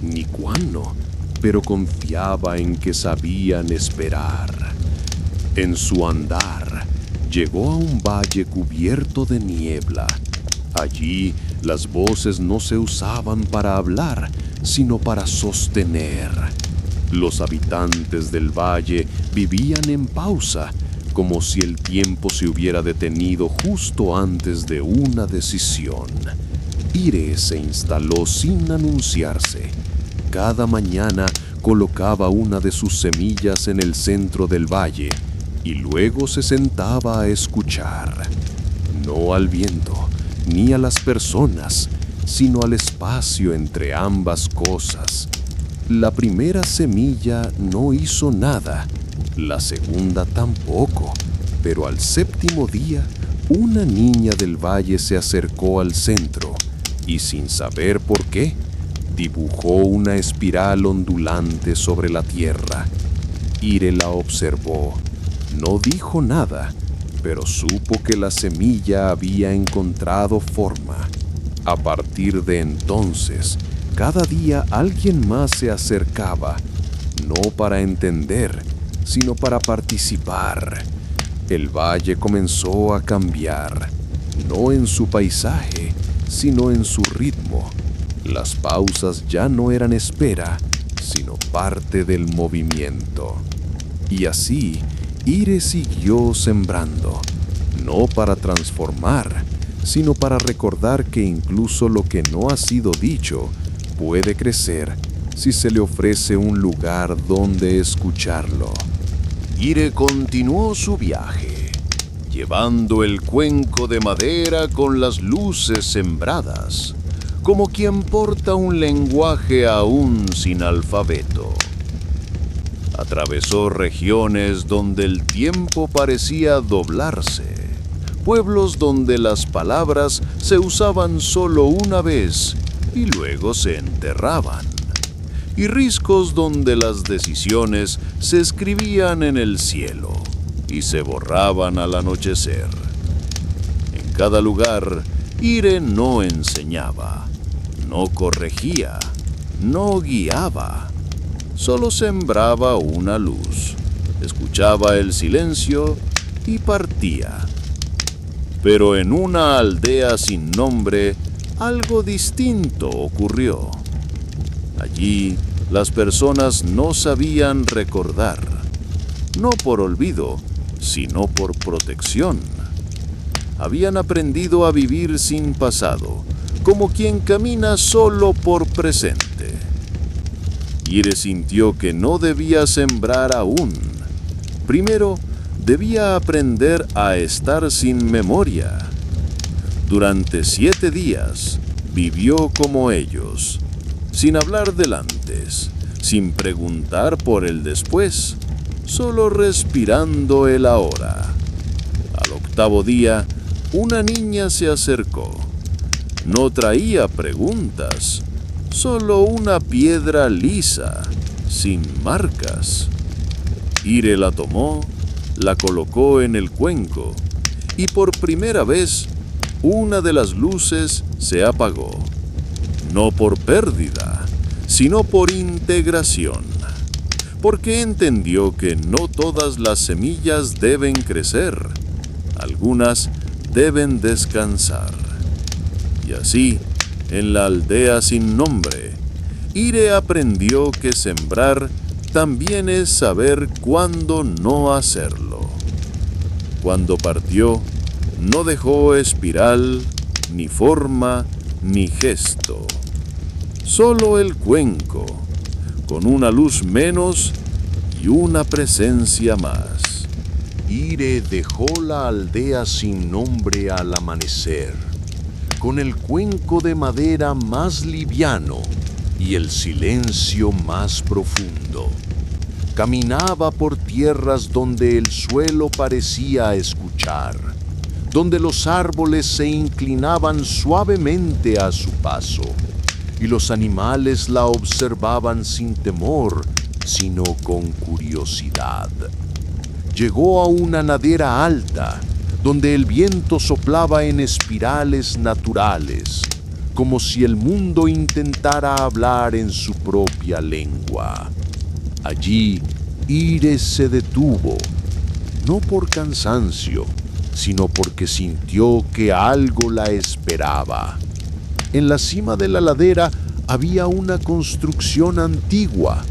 D: ni cuándo, pero confiaba en que sabían esperar. En su andar, llegó a un valle cubierto de niebla. Allí, las voces no se usaban para hablar, sino para sostener. Los habitantes del valle vivían en pausa, como si el tiempo se hubiera detenido justo antes de una decisión. Ire se instaló sin anunciarse. Cada mañana colocaba una de sus semillas en el centro del valle y luego se sentaba a escuchar. No al viento, ni a las personas, sino al espacio entre ambas cosas. La primera semilla no hizo nada, la segunda tampoco, pero al séptimo día, una niña del valle se acercó al centro y sin saber por qué, dibujó una espiral ondulante sobre la tierra. Ire la observó. No dijo nada, pero supo que la semilla había encontrado forma. A partir de entonces, cada día alguien más se acercaba, no para entender, sino para participar.
C: El valle comenzó a cambiar, no en su paisaje, sino en su ritmo. Las pausas ya no eran espera, sino parte del movimiento. Y así, Ire siguió sembrando, no para transformar, sino para recordar que incluso lo que no ha sido dicho puede crecer si se le ofrece un lugar donde escucharlo.
A: Ire continuó su viaje, llevando el cuenco de madera con las luces sembradas, como quien porta un lenguaje aún sin alfabeto. Atravesó regiones donde el tiempo parecía doblarse, pueblos donde las palabras se usaban solo una vez y luego se enterraban, y riscos donde las decisiones se escribían en el cielo y se borraban al anochecer. En cada lugar, Ire no enseñaba, no corregía, no guiaba, solo sembraba una luz, escuchaba el silencio y partía. Pero en una aldea sin nombre, algo distinto ocurrió. Allí, las personas no sabían recordar, no por olvido, sino por protección. Habían aprendido a vivir sin pasado, como quien camina solo por presente. Ire sintió que no debía sembrar aún. Primero, debía aprender a estar sin memoria. Durante 7 días, vivió como ellos, sin hablar del antes, sin preguntar por el después, solo respirando el ahora. Al 8º día, una niña se acercó. No traía preguntas, solo una piedra lisa, sin marcas. Ire la tomó, la colocó en el cuenco, y por primera vez, una de las luces se apagó. No por pérdida, sino por integración, porque entendió que no todas las semillas deben crecer, algunas deben descansar. Y así, en la aldea sin nombre, Ire aprendió que sembrar también es saber cuándo no hacerlo. Cuando partió, no dejó espiral, ni forma, ni gesto. Solo el cuenco, con una luz menos y una presencia más.
D: Ire dejó la aldea sin nombre al amanecer, con el cuenco de madera más liviano y el silencio más profundo. Caminaba por tierras donde el suelo parecía escuchar, donde los árboles se inclinaban suavemente a su paso, y los animales la observaban sin temor, sino con curiosidad. Llegó a una ladera alta, donde el viento soplaba en espirales naturales, como si el mundo intentara hablar en su propia lengua. Allí, Ire se detuvo, no por cansancio, sino porque sintió que algo la esperaba. En la cima de la ladera había una construcción antigua,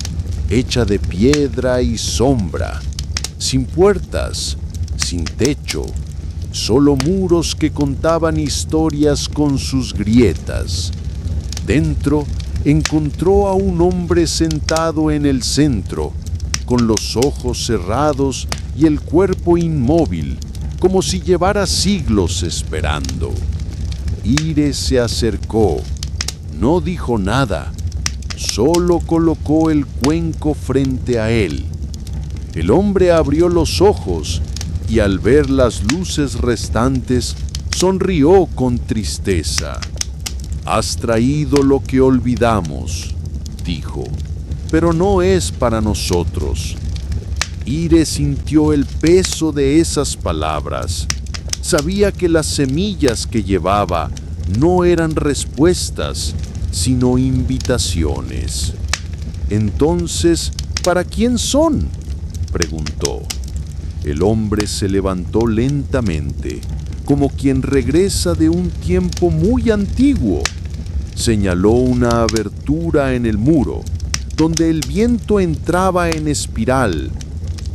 D: hecha de piedra y sombra, sin puertas, sin techo, solo muros que contaban historias con sus grietas. Dentro encontró a un hombre sentado en el centro, con los ojos cerrados y el cuerpo inmóvil, como si llevara siglos esperando. Ire se acercó, no dijo nada, solo colocó el cuenco frente a él. El hombre abrió los ojos y al ver las luces restantes, sonrió con tristeza. «Has traído lo que olvidamos», dijo, «pero no es para nosotros». Ire sintió el peso de esas palabras. Sabía que las semillas que llevaba no eran respuestas, sino invitaciones. «Entonces, ¿para quién son?», preguntó. el hombre se levantó lentamente, como quien regresa de un tiempo muy antiguo. Señaló una abertura en el muro, donde el viento entraba en espiral.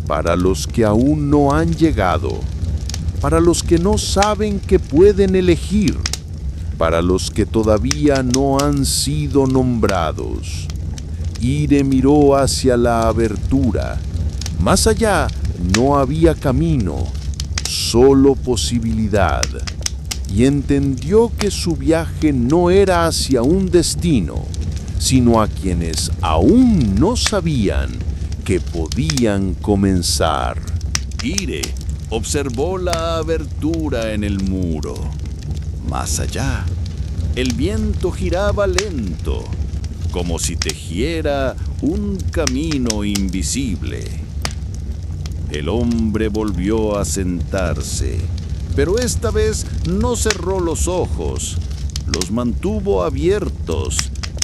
D: Para los que aún no han llegado, para los que no saben que pueden elegir, para los que todavía no han sido nombrados. Ire miró hacia la abertura. Más allá no había camino, solo posibilidad, y entendió que su viaje no era hacia un destino, sino a quienes aún no sabían que podían comenzar.
C: Ire observó la abertura en el muro. Más allá, el viento giraba lento, como si tejiera un camino invisible. El hombre volvió a sentarse, pero esta vez no cerró los ojos, los mantuvo abiertos,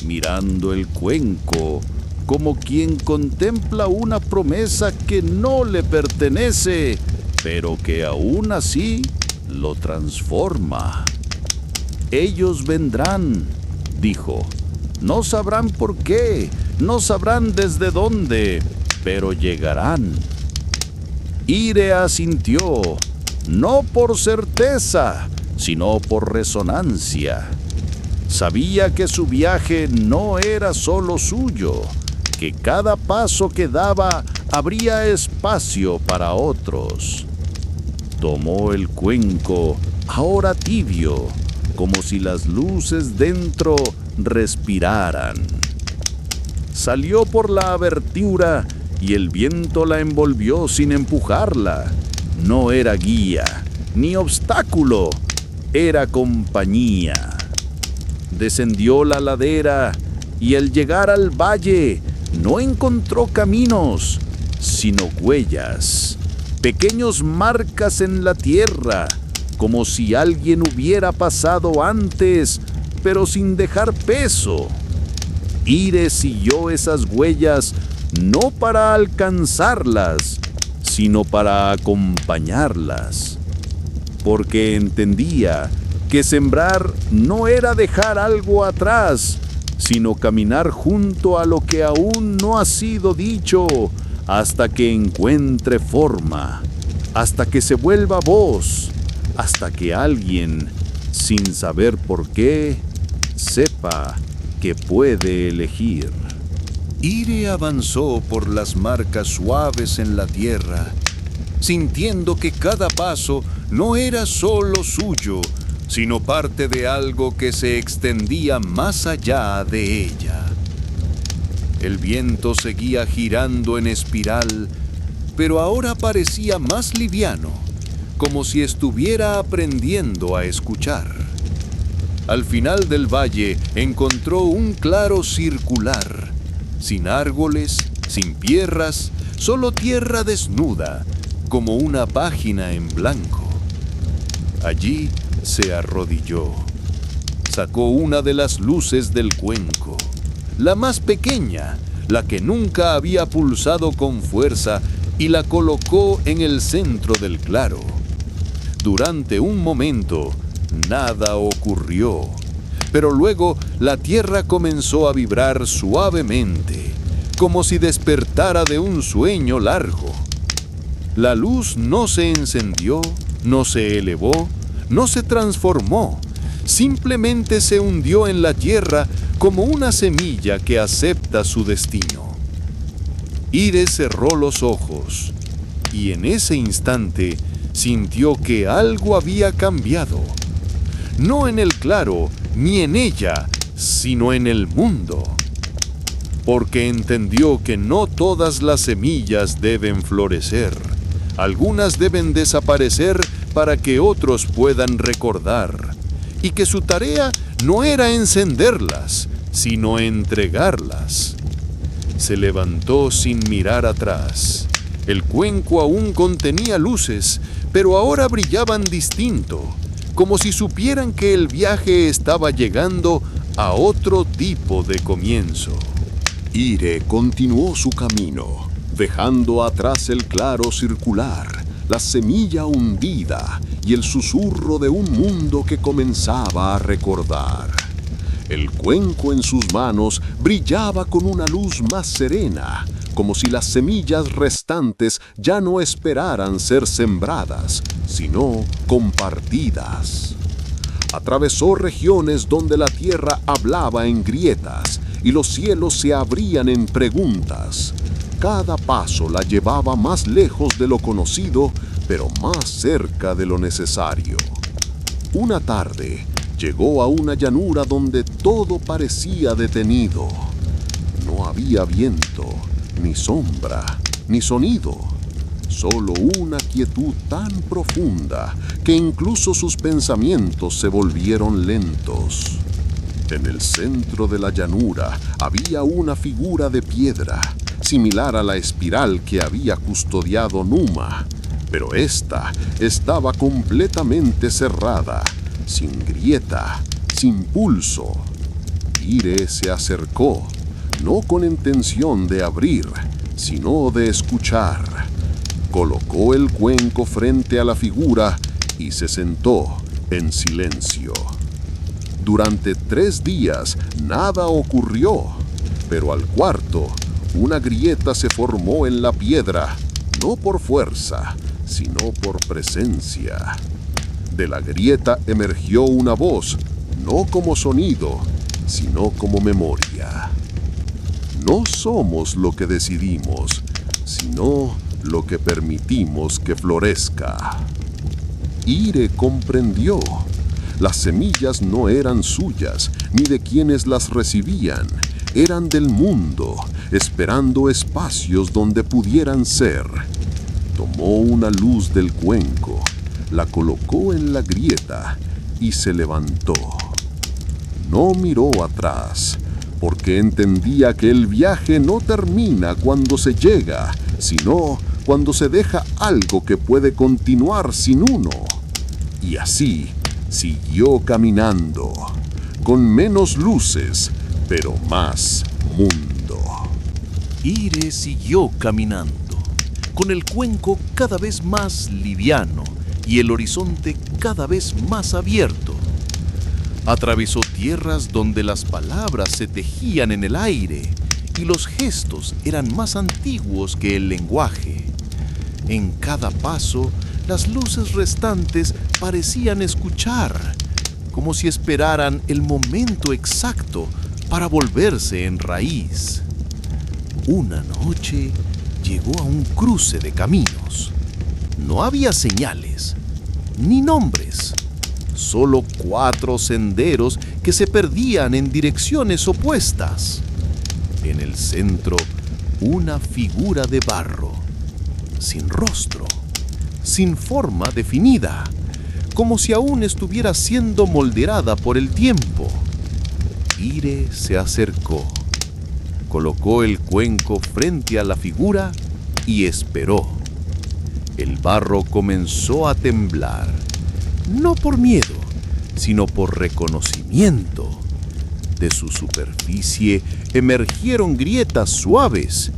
C: mirando el cuenco, como quien contempla una promesa que no le pertenece, pero que aún así lo transforma. Ellos vendrán, dijo. No sabrán por qué, no sabrán desde dónde, pero llegarán. Ire asintió, no por certeza, sino por resonancia. Sabía que su viaje no era solo suyo, que cada paso que daba habría espacio para otros. Tomó el cuenco, ahora tibio, como si las luces dentro respiraran. Salió por la abertura y el viento la envolvió sin empujarla. No era guía, ni obstáculo, era compañía. Descendió la ladera y al llegar al valle no encontró caminos, sino huellas, pequeños marcas en la tierra, como si alguien hubiera pasado antes, pero sin dejar peso. Ire siguió esas huellas no para alcanzarlas, sino para acompañarlas, porque entendía que sembrar no era dejar algo atrás, sino caminar junto a lo que aún no ha sido dicho, hasta que encuentre forma, hasta que se vuelva voz, hasta que alguien, sin saber por qué, sepa que puede elegir. Ire avanzó por las marcas suaves en la tierra, sintiendo que cada paso no era solo suyo, sino parte de algo que se extendía más allá de ella. El viento seguía girando en espiral, pero ahora parecía más liviano, como si estuviera aprendiendo a escuchar. Al final del valle encontró un claro circular, sin árboles, sin piedras, solo tierra desnuda, como una página en blanco. Allí se arrodilló. Sacó una de las luces del cuenco, la más pequeña, la que nunca había pulsado con fuerza, y la colocó en el centro del claro. Durante un momento, nada ocurrió, pero luego la tierra comenzó a vibrar suavemente, como si despertara de un sueño largo. La luz no se encendió, no se elevó, no se transformó, simplemente se hundió en la tierra como una semilla que acepta su destino. Ire cerró los ojos y en ese instante sintió que algo había cambiado. No en el claro ni en ella, sino en el mundo. Porque entendió que no todas las semillas deben florecer. Algunas deben desaparecer para que otros puedan recordar. Y que su tarea no era encenderlas, sino entregarlas. Se levantó sin mirar atrás. El cuenco aún contenía luces, pero ahora brillaban distinto, como si supieran que el viaje estaba llegando a otro tipo de comienzo.
B: Ire continuó su camino, dejando atrás el claro circular, la semilla hundida y el susurro de un mundo que comenzaba a recordar. El cuenco en sus manos brillaba con una luz más serena, como si las semillas restantes ya no esperaran ser sembradas, sino compartidas. Atravesó regiones donde la tierra hablaba en grietas y los cielos se abrían en preguntas. Cada paso la llevaba más lejos de lo conocido, pero más cerca de lo necesario. Una tarde, llegó a una llanura donde todo parecía detenido. No había viento, ni sombra, ni sonido. Solo una quietud tan profunda que incluso sus pensamientos se volvieron lentos. En el centro de la llanura había una figura de piedra, similar a la espiral que había custodiado Numa, pero esta estaba completamente cerrada, sin grieta, sin pulso. Ire se acercó, no con intención de abrir, sino de escuchar. Colocó el cuenco frente a la figura y se sentó en silencio. Durante 3 días nada ocurrió, pero al cuarto, una grieta se formó en la piedra, no por fuerza, sino por presencia. De la grieta emergió una voz, no como sonido, sino como memoria. No somos lo que decidimos, sino lo que permitimos que florezca. Ire comprendió. Las semillas no eran suyas, ni de quienes las recibían. Eran del mundo, esperando espacios donde pudieran ser. Tomó una luz del cuenco, la colocó en la grieta y se levantó. No miró atrás, porque entendía que el viaje no termina cuando se llega, sino cuando se deja algo que puede continuar sin uno. Y así siguió caminando, con menos luces, pero más mundo.
C: Ire siguió caminando, con el cuenco cada vez más liviano y el horizonte cada vez más abierto. Atravesó tierras donde las palabras se tejían en el aire y los gestos eran más antiguos que el lenguaje. En cada paso, las luces restantes parecían escuchar, como si esperaran el momento exacto para volverse en raíz. Una noche llegó a un cruce de caminos. No había señales, ni nombres, solo 4 senderos que se perdían en direcciones opuestas. En el centro, una figura de barro, sin rostro, sin forma definida, como si aún estuviera siendo moldeada por el tiempo. Ire se acercó, colocó el cuenco frente a la figura y esperó. El barro comenzó a temblar, no por miedo, sino por reconocimiento. De su superficie emergieron grietas suaves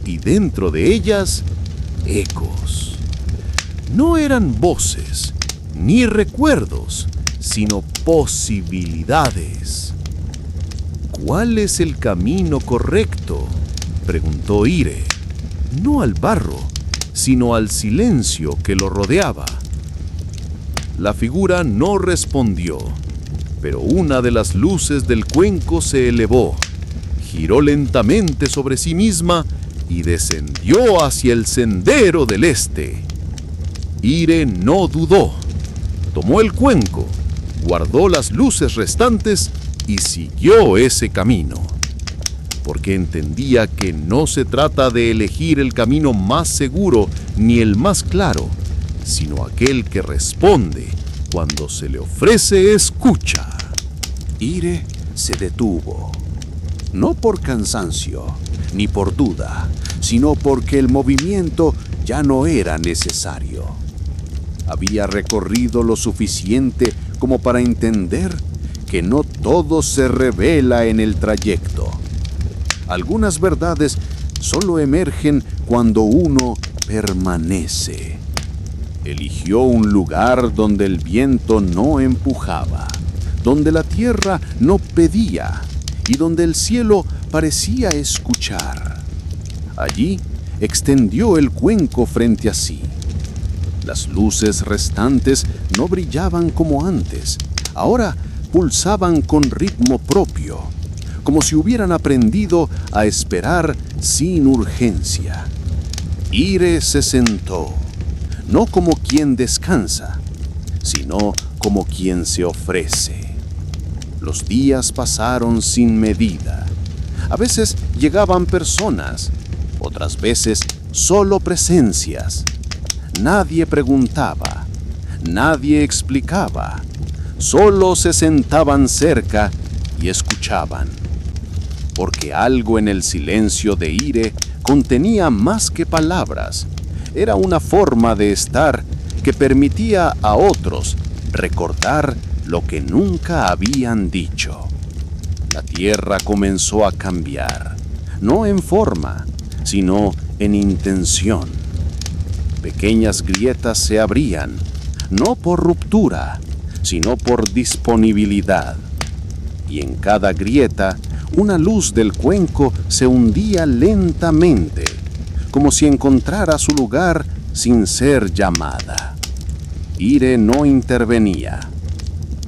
C: y dentro de ellas, ecos. No eran voces ni recuerdos, sino posibilidades. ¿Cuál es el camino correcto?, preguntó Ire, no al barro, sino al silencio que lo rodeaba. La figura no respondió, pero una de las luces del cuenco se elevó, giró lentamente sobre sí misma y descendió hacia el sendero del este. Ire no dudó, tomó el cuenco, guardó las luces restantes y siguió ese camino, porque entendía que no se trata de elegir el camino más seguro ni el más claro, sino aquel que responde cuando se le ofrece escucha.
E: Ire se detuvo, no por cansancio ni por duda, sino porque el movimiento ya no era necesario. Había recorrido lo suficiente como para entender que no todo se revela en el trayecto. Algunas verdades solo emergen cuando uno permanece. Eligió un lugar donde el viento no empujaba, donde la tierra no pedía y donde el cielo parecía escuchar. Allí extendió el cuenco frente a sí. Las luces restantes no brillaban como antes, ahora pulsaban con ritmo propio, como si hubieran aprendido a esperar sin urgencia. Ire se sentó, no como quien descansa, sino como quien se ofrece. Los días pasaron sin medida. A veces llegaban personas, otras veces solo presencias. Nadie preguntaba, nadie explicaba, solo se sentaban cerca y escuchaban. Porque algo en el silencio de Ire contenía más que palabras. Era una forma de estar que permitía a otros recordar lo que nunca habían dicho. La tierra comenzó a cambiar, no en forma, sino en intención. Pequeñas grietas se abrían, no por ruptura, sino por disponibilidad. Y en cada grieta, una luz del cuenco se hundía lentamente, como si encontrara su lugar sin ser llamada. Ire no intervenía,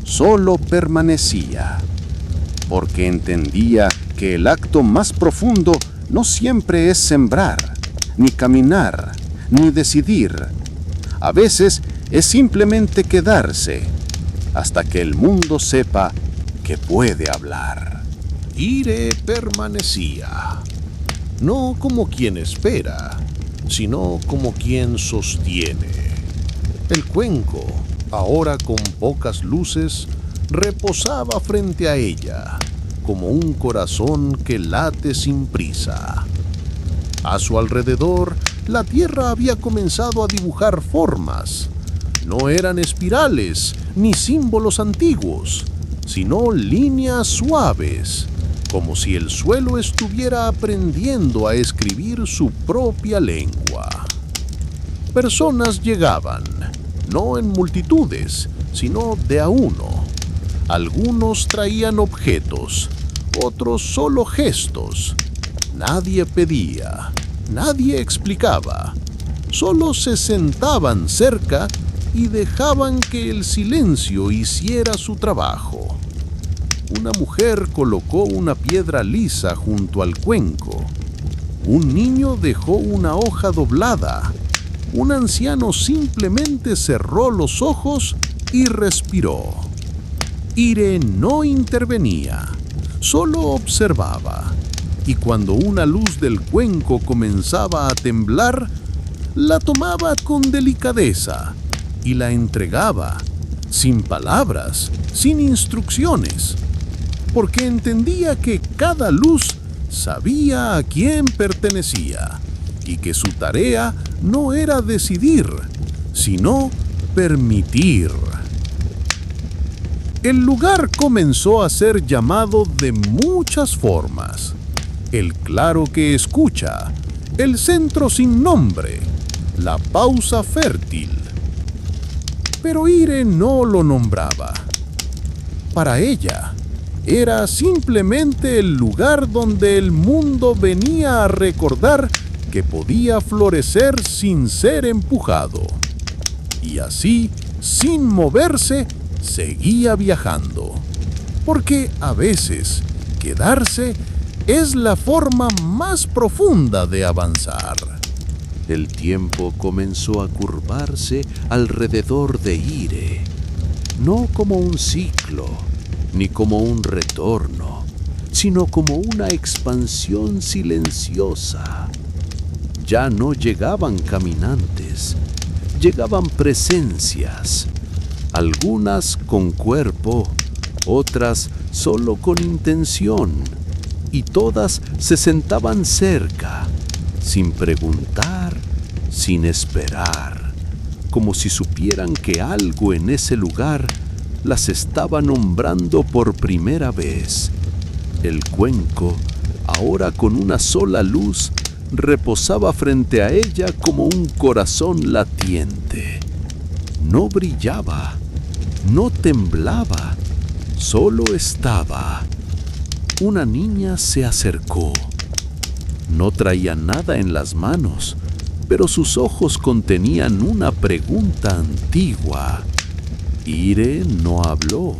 E: solo permanecía, porque entendía que el acto más profundo no siempre es sembrar, ni caminar, ni decidir. A veces es simplemente quedarse hasta que el mundo sepa que puede hablar.
C: Ire permanecía, no como quien espera, sino como quien sostiene. El cuenco, ahora con pocas luces, reposaba frente a ella, como un corazón que late sin prisa. A su alrededor, la tierra había comenzado a dibujar formas. No eran espirales ni símbolos antiguos, sino líneas suaves, como si el suelo estuviera aprendiendo a escribir su propia lengua. Personas llegaban, no en multitudes, sino de a uno. Algunos traían objetos, otros solo gestos. Nadie pedía, nadie explicaba, solo se sentaban cerca y dejaban que el silencio hiciera su trabajo. Una mujer colocó una piedra lisa junto al cuenco. Un niño dejó una hoja doblada. Un anciano simplemente cerró los ojos y respiró. Ire no intervenía, solo observaba. Y cuando una luz del cuenco comenzaba a temblar, la tomaba con delicadeza y la entregaba, sin palabras, sin instrucciones, porque entendía que cada luz sabía a quién pertenecía y que su tarea no era decidir, sino permitir. El lugar comenzó a ser llamado de muchas formas: el claro que escucha, el centro sin nombre, la pausa fértil. Pero Ire no lo nombraba. Para ella, era simplemente el lugar donde el mundo venía a recordar que podía florecer sin ser empujado. Y así, sin moverse, seguía viajando. Porque a veces, quedarse es la forma más profunda de avanzar.
D: El tiempo comenzó a curvarse alrededor de Ire, no como un ciclo, ni como un retorno, sino como una expansión silenciosa. Ya no llegaban caminantes, llegaban presencias, algunas con cuerpo, otras solo con intención, y todas se sentaban cerca, sin preguntar, sin esperar, como si supieran que algo en ese lugar las estaba nombrando por primera vez. El cuenco, ahora con una sola luz, reposaba frente a ella como un corazón latiente,
C: no brillaba, no temblaba, solo estaba. Una niña se acercó. No traía nada en las manos, pero sus ojos contenían una pregunta antigua. Ire no habló.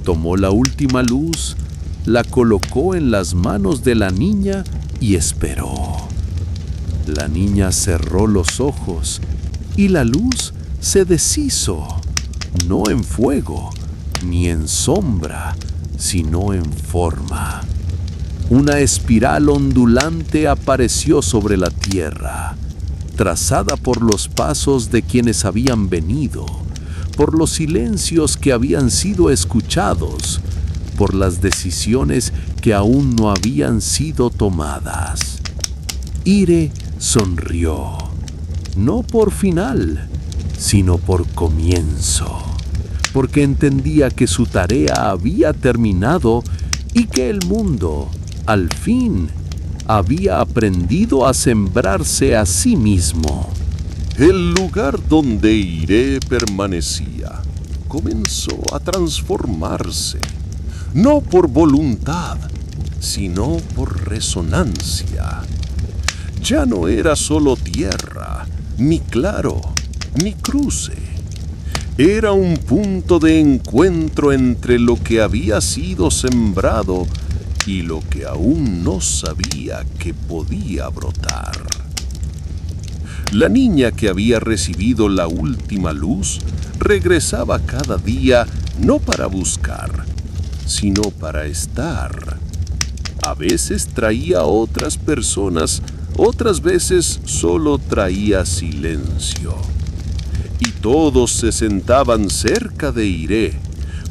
C: Tomó la última luz, la colocó en las manos de la niña y esperó. La niña cerró los ojos y la luz se deshizo, no en fuego ni en sombra, sino en forma. Una espiral ondulante apareció sobre la tierra, trazada por los pasos de quienes habían venido, por los silencios que habían sido escuchados, por las decisiones que aún no habían sido tomadas. Ire sonrió, no por final, sino por comienzo, porque entendía que su tarea había terminado y que el mundo, al fin, había aprendido a sembrarse a sí mismo.
B: El lugar donde Ire permanecía comenzó a transformarse, no por voluntad, sino por resonancia. Ya no era solo tierra, ni claro, ni cruce. Era un punto de encuentro entre lo que había sido sembrado y lo que aún no sabía que podía brotar. La niña que había recibido la última luz regresaba cada día no para buscar, sino para estar. A veces traía a otras personas, otras veces solo traía silencio. Y todos se sentaban cerca de Ire,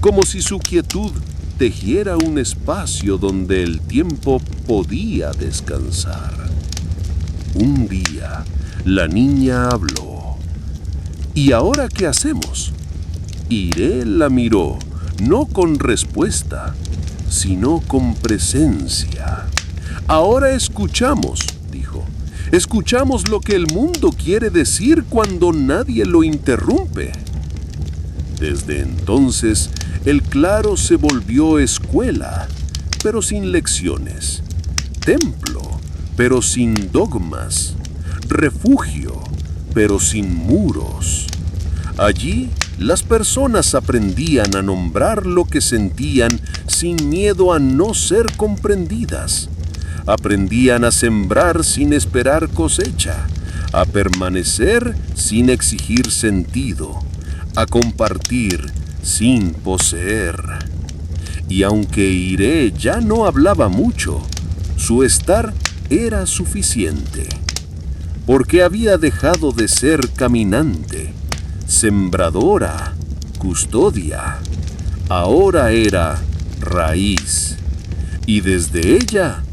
B: como si su quietud tejiera un espacio donde el tiempo podía descansar. Un día, la niña habló. ¿Y ahora qué hacemos? Ire la miró, no con respuesta, sino con presencia. Ahora escuchamos, dijo. Escuchamos lo que el mundo quiere decir cuando nadie lo interrumpe. Desde entonces, el claro se volvió escuela, pero sin lecciones, templo, pero sin dogmas, refugio, pero sin muros. Allí, las personas aprendían a nombrar lo que sentían sin miedo a no ser comprendidas. Aprendían a sembrar sin esperar cosecha, a permanecer sin exigir sentido, a compartir sin poseer. Y aunque Ire ya no hablaba mucho, su estar era suficiente, porque había dejado de ser caminante, sembradora, custodia. Ahora era raíz, y desde ella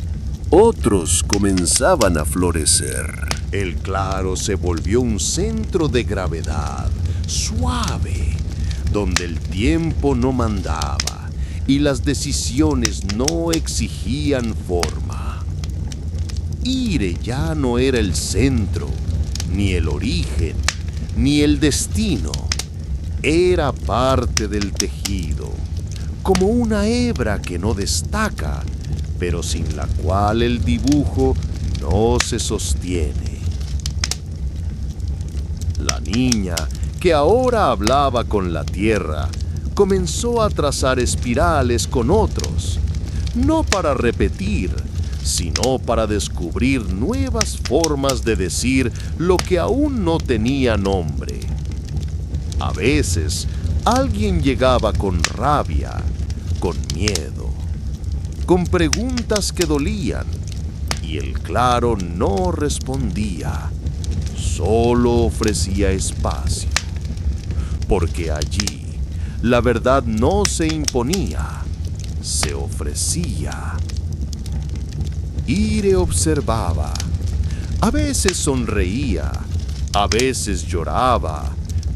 B: otros comenzaban a florecer.
C: El claro se volvió un centro de gravedad, suave, donde el tiempo no mandaba y las decisiones no exigían forma. Ire ya no era el centro, ni el origen, ni el destino. Era parte del tejido, como una hebra que no destaca, pero sin la cual el dibujo no se sostiene. La niña, que ahora hablaba con la tierra, comenzó a trazar espirales con otros, no para repetir, sino para descubrir nuevas formas de decir lo que aún no tenía nombre. A veces, alguien llegaba con rabia, con miedo, con preguntas que dolían, y el claro no respondía, solo ofrecía espacio, porque allí la verdad no se imponía, se ofrecía. Ire observaba, a veces sonreía, a veces lloraba,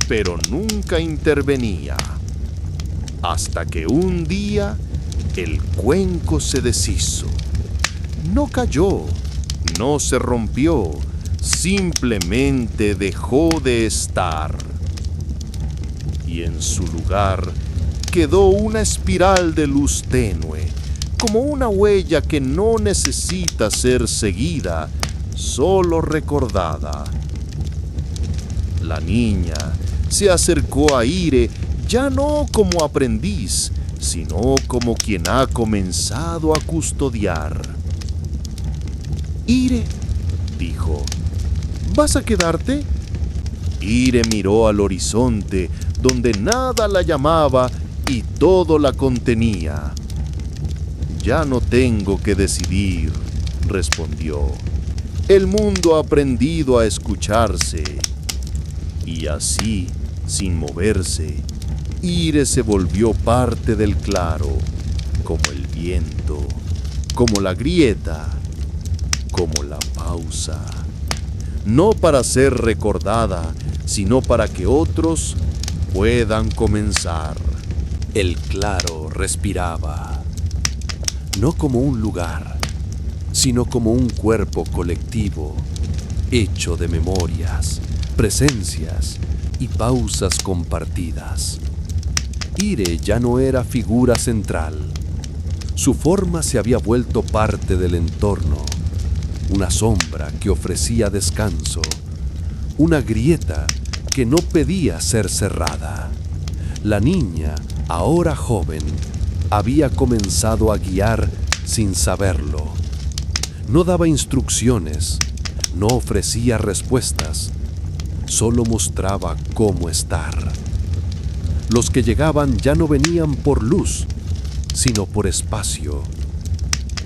C: pero nunca intervenía, hasta que un día el cuenco se deshizo. No cayó, no se rompió, simplemente dejó de estar. y en su lugar quedó una espiral de luz tenue, como una huella que no necesita ser seguida, solo recordada. La niña se acercó a Ire ya no como aprendiz, sino como quien ha comenzado a custodiar. «Ire», dijo, «¿vas a quedarte?» Ire miró al horizonte, donde nada la llamaba y todo la contenía. «Ya no tengo que decidir», respondió. «El mundo ha aprendido a escucharse». Y así, sin moverse, Ire se volvió parte del claro, como el viento, como la grieta, como la pausa. No para ser recordada, sino para que otros puedan comenzar.
D: El claro respiraba, no como un lugar, sino como un cuerpo colectivo, hecho de memorias, presencias y pausas compartidas. Ire ya no era figura central. Su forma se había vuelto parte del entorno, una sombra que ofrecía descanso, una grieta que no pedía ser cerrada. La niña, ahora joven, había comenzado a guiar sin saberlo. No daba instrucciones, no ofrecía respuestas, solo mostraba cómo estar. Los que llegaban ya no venían por luz, sino por espacio.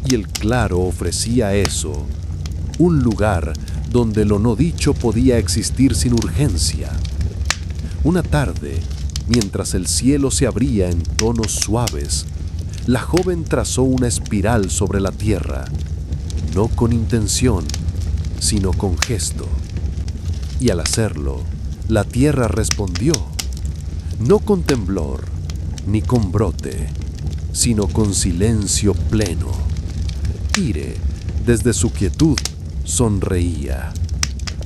D: Y el claro ofrecía eso, un lugar donde lo no dicho podía existir sin urgencia. Una tarde, mientras el cielo se abría en tonos suaves, la joven trazó una espiral sobre la tierra, no con intención, sino con gesto. Y al hacerlo, la tierra respondió, no con temblor, ni con brote, sino con silencio pleno. Ire, desde su quietud, sonreía,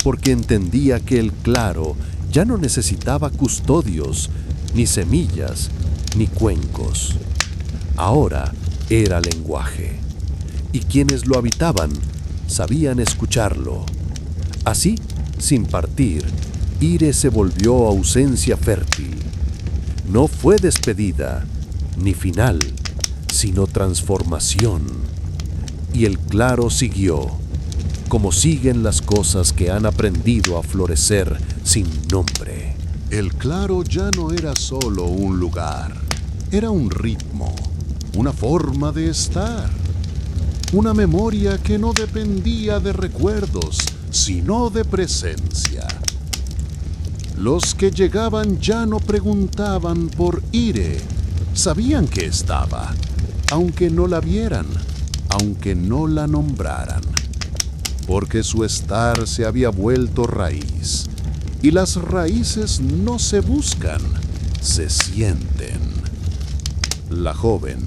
D: porque entendía que el claro ya no necesitaba custodios, ni semillas, ni cuencos. Ahora era lenguaje, y quienes lo habitaban sabían escucharlo. Así, sin partir, Ire se volvió ausencia fértil. No fue despedida, ni final, sino transformación. Y el claro siguió, como siguen las cosas que han aprendido a florecer sin nombre.
B: El claro ya no era solo un lugar, era un ritmo, una forma de estar, una memoria que no dependía de recuerdos, sino de presencia. Los que llegaban ya no preguntaban por Ire, sabían que estaba, aunque no la vieran, aunque no la nombraran, porque su estar se había vuelto raíz, y las raíces no se buscan, se sienten. La joven,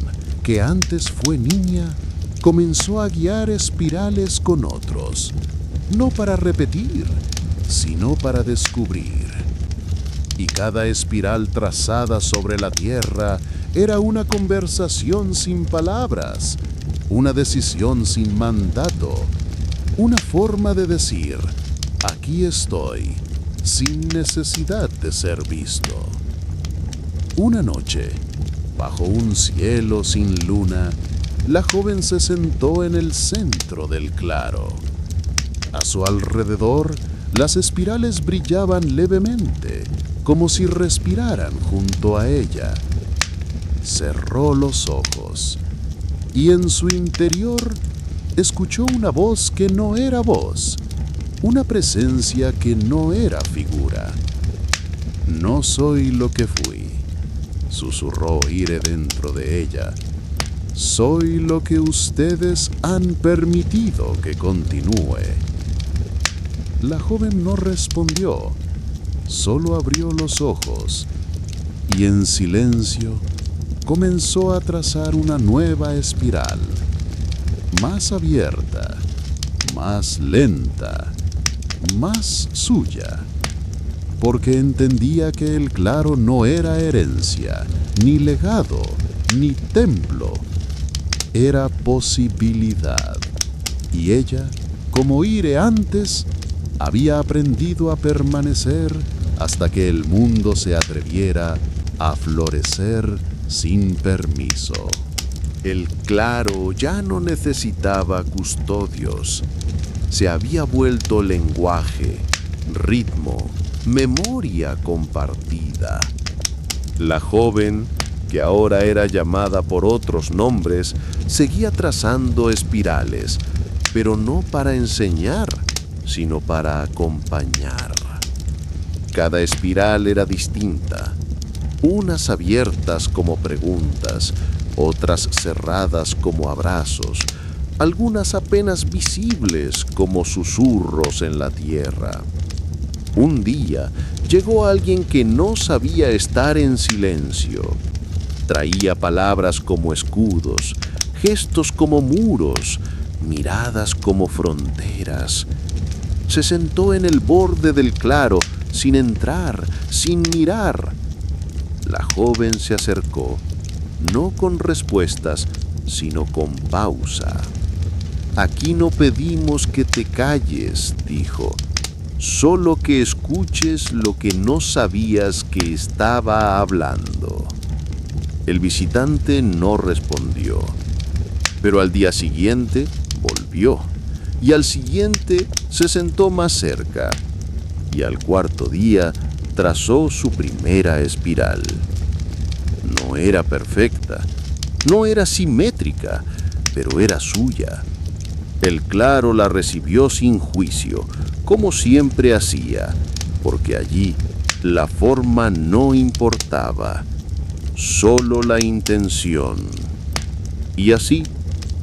B: que antes fue niña, comenzó a guiar espirales con otros, no para repetir, sino para descubrir. Y cada espiral trazada sobre la tierra era una conversación sin palabras, una decisión sin mandato, una forma de decir, aquí estoy, sin necesidad de ser visto. Una noche, bajo un cielo sin luna, la joven se sentó en el centro del claro. A su alrededor, las espirales brillaban levemente, como si respiraran junto a ella. Cerró los ojos y en su interior escuchó una voz que no era voz, una presencia que no era figura. No soy lo que fui, susurró Ire dentro de ella. Soy lo que ustedes han permitido que continúe. La joven no respondió, solo abrió los ojos y en silencio comenzó a trazar una nueva espiral, más abierta, más lenta, más suya. porque entendía que el claro no era herencia, ni legado, ni templo. Era posibilidad. Y ella, como Ire antes, había aprendido a permanecer hasta que el mundo se atreviera a florecer sin permiso.
D: El claro ya no necesitaba custodios. Se había vuelto lenguaje, ritmo, memoria compartida. La joven, que ahora era llamada por otros nombres, seguía trazando espirales, pero no para enseñar, sino para acompañar. Cada espiral era distinta, unas abiertas como preguntas, otras cerradas como abrazos, algunas apenas visibles como susurros en la tierra. Un día llegó alguien que no sabía estar en silencio. Traía palabras como escudos, gestos como muros, miradas como fronteras. Se sentó en el borde del claro, sin entrar, sin mirar. La joven se acercó, no con respuestas, sino con pausa. Aquí no pedimos que te calles, dijo, solo que escuches lo que no sabías que estaba hablando. El visitante no respondió, pero al día siguiente volvió, y al siguiente se sentó más cerca, y al cuarto día trazó su primera espiral. No era perfecta, no era simétrica, pero era suya. El claro la recibió sin juicio, como siempre hacía, porque allí la forma no importaba, solo la intención. Y así,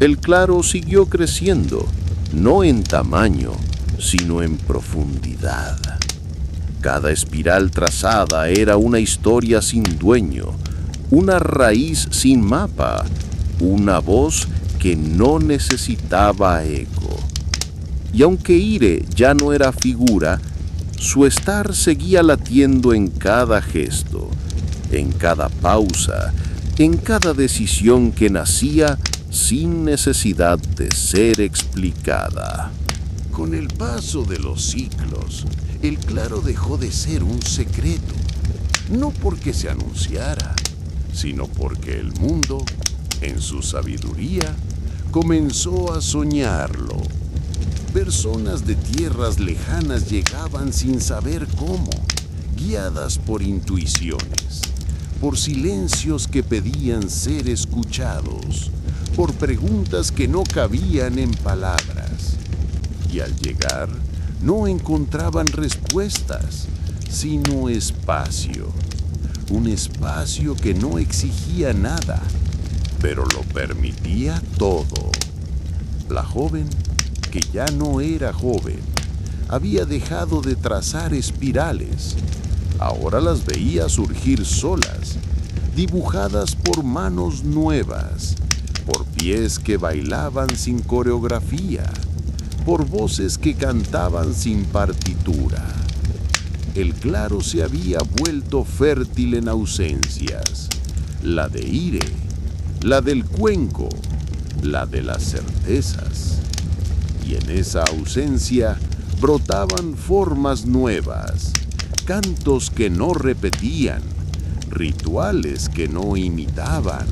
D: el claro siguió creciendo, no en tamaño, sino en profundidad. Cada espiral trazada era una historia sin dueño, una raíz sin mapa, una voz que no necesitaba eco. Y aunque Ire ya no era figura, su estar seguía latiendo en cada gesto, en cada pausa, en cada decisión que nacía sin necesidad de ser explicada.
B: Con el paso de los siglos, el claro dejó de ser un secreto, no porque se anunciara, sino porque el mundo, en su sabiduría, comenzó a soñarlo. Personas de tierras lejanas llegaban sin saber cómo, guiadas por intuiciones, por silencios que pedían ser escuchados, por preguntas que no cabían en palabras. Y al llegar, no encontraban respuestas, sino espacio. Un espacio que no exigía nada, pero lo permitía todo. La joven, que ya no era joven, había dejado de trazar espirales. Ahora las veía surgir solas, dibujadas por manos nuevas, por pies que bailaban sin coreografía, por voces que cantaban sin partitura. El claro se había vuelto fértil en ausencias, la de Ire, la del cuenco, la de las certezas. Y en esa ausencia brotaban formas nuevas, cantos que no repetían, rituales que no imitaban,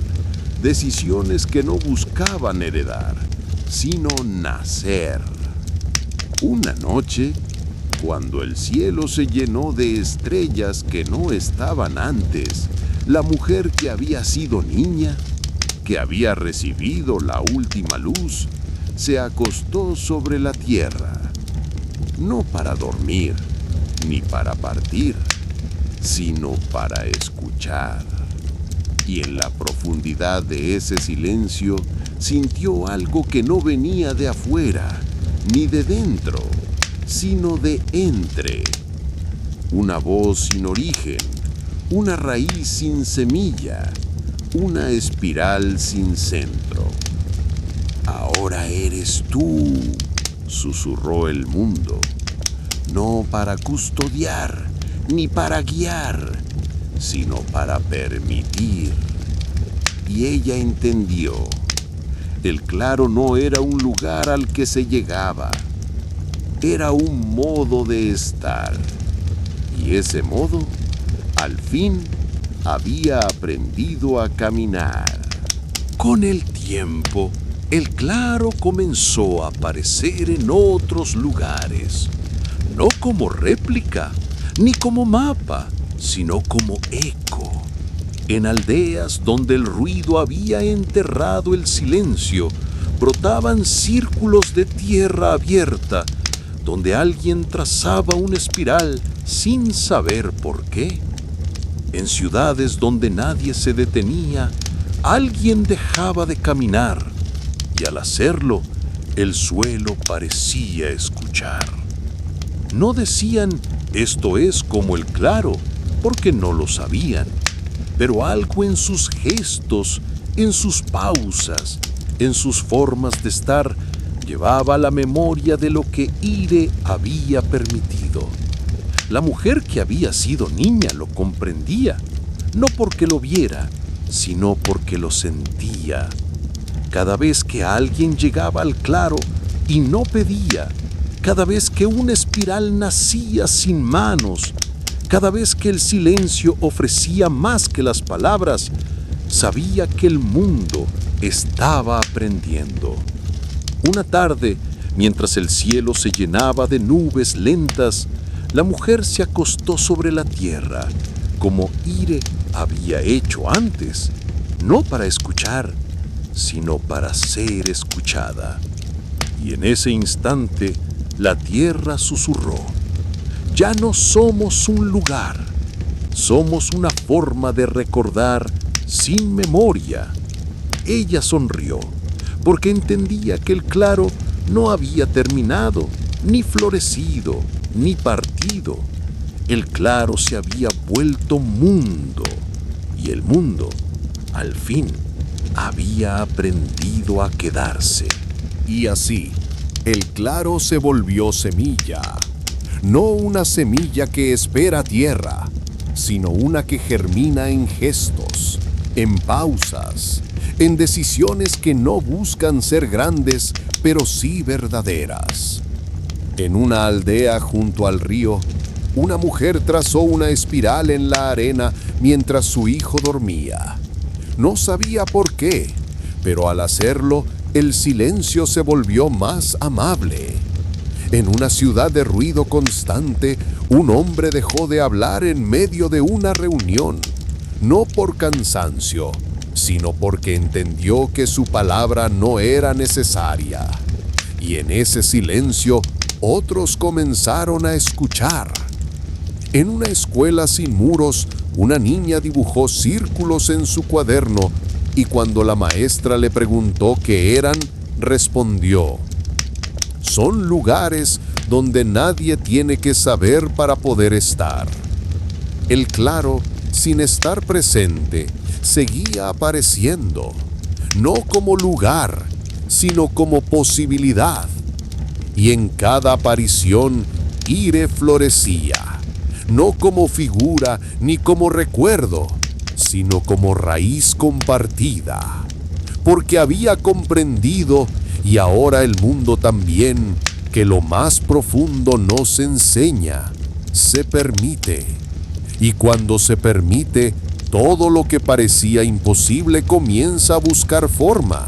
B: decisiones que no buscaban heredar, sino nacer. Una noche, cuando el cielo se llenó de estrellas que no estaban antes, la mujer que había sido niña, que había recibido la última luz, se acostó sobre la tierra, no para dormir, ni para partir, sino para escuchar. Y en la profundidad de ese silencio sintió algo que no venía de afuera, ni de dentro, sino de entre. Una voz sin origen, una raíz sin semilla, una espiral sin centro. Ahora eres tú, susurró el mundo, no para custodiar,
E: ni para guiar, sino para permitir. Y ella entendió. El claro no era un lugar al que se llegaba, era un modo de estar. Y ese modo, al fin, había aprendido a caminar. Con el tiempo, el claro comenzó a aparecer en otros lugares, no como réplica, ni como mapa, sino como eco. En aldeas donde el ruido había enterrado el silencio, brotaban círculos de tierra abierta, donde alguien trazaba una espiral sin saber por qué. En ciudades donde nadie se detenía, alguien dejaba de caminar, y al hacerlo, el suelo parecía escuchar. No decían, esto es como el claro, porque no lo sabían, pero algo en sus gestos, en sus pausas, en sus formas de estar, llevaba la memoria de lo que Ire había permitido. La mujer que había sido niña lo comprendía, no porque lo viera, sino porque lo sentía. Cada vez que alguien llegaba al claro y no pedía, cada vez que una espiral nacía sin manos, cada vez que el silencio ofrecía más que las palabras, sabía que el mundo estaba aprendiendo. Una tarde, mientras el cielo se llenaba de nubes lentas, la mujer se acostó sobre la tierra, como Ire había hecho antes, no para escuchar, sino para ser escuchada. Y en ese instante, la tierra susurró: ya no somos un lugar, somos una forma de recordar sin memoria. Ella sonrió, porque entendía que el claro no había terminado, ni florecido, ni partido. El claro se había vuelto mundo, y el mundo, al fin, había aprendido a quedarse.
C: Y así, el claro se volvió semilla. No una semilla que espera tierra, sino una que germina en gestos, en pausas, en decisiones que no buscan ser grandes, pero sí verdaderas. En una aldea junto al río, una mujer trazó una espiral en la arena mientras su hijo dormía. No sabía por qué, pero al hacerlo, el silencio se volvió más amable. En una ciudad de ruido constante, un hombre dejó de hablar en medio de una reunión, no por cansancio, sino porque entendió que su palabra no era necesaria. Y en ese silencio, otros comenzaron a escuchar. En una escuela sin muros, una niña dibujó círculos en su cuaderno y cuando la maestra le preguntó qué eran, respondió: son lugares donde nadie tiene que saber para poder estar. El claro, sin estar presente, seguía apareciendo, no como lugar, sino como posibilidad. Y en cada aparición, Ire florecía, no como figura ni como recuerdo, sino como raíz compartida, porque había comprendido, y ahora el mundo también, que lo más profundo no se enseña, se permite. Y cuando se permite, todo lo que parecía imposible comienza a buscar forma,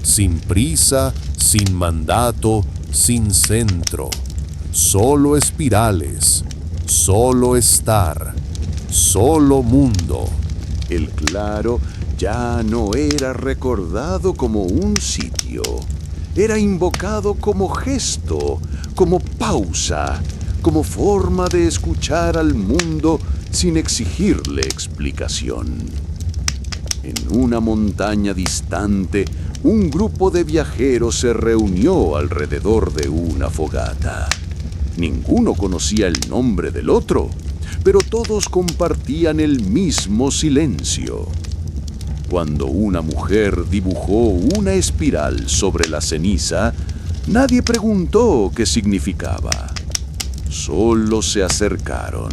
C: sin prisa, sin mandato, sin centro. Solo espirales, solo estar, solo mundo.
B: El claro ya no era recordado como un sitio, era invocado como gesto, como pausa, como forma de escuchar al mundo sin exigirle explicación. En una montaña distante, un grupo de viajeros se reunió alrededor de una fogata. Ninguno conocía el nombre del otro, pero todos compartían el mismo silencio. Cuando una mujer dibujó una espiral sobre la ceniza, nadie preguntó qué significaba. Solo se acercaron,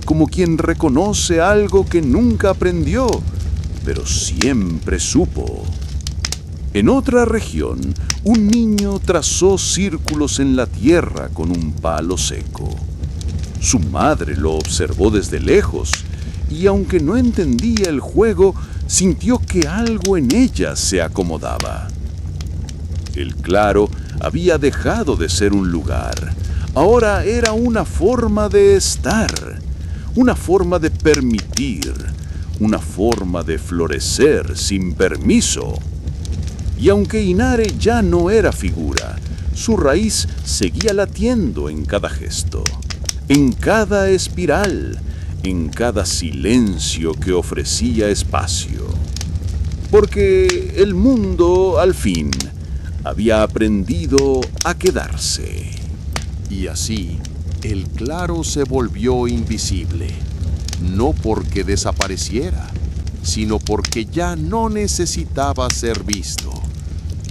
E: como quien reconoce algo que nunca aprendió, pero siempre supo. En otra región, un niño trazó círculos en la tierra con un palo seco. Su madre lo observó desde lejos y aunque no entendía el juego, sintió que algo en ella se acomodaba. El claro había dejado de ser un lugar. Ahora era una forma de estar, una forma de permitir, una forma de florecer sin permiso. Y aunque Inare ya no era figura, su raíz seguía latiendo en cada gesto, en cada espiral, en cada silencio que ofrecía espacio. Porque el mundo, al fin, había aprendido a quedarse.
D: Y así, el claro se volvió invisible, no porque desapareciera, sino porque ya no necesitaba ser visto.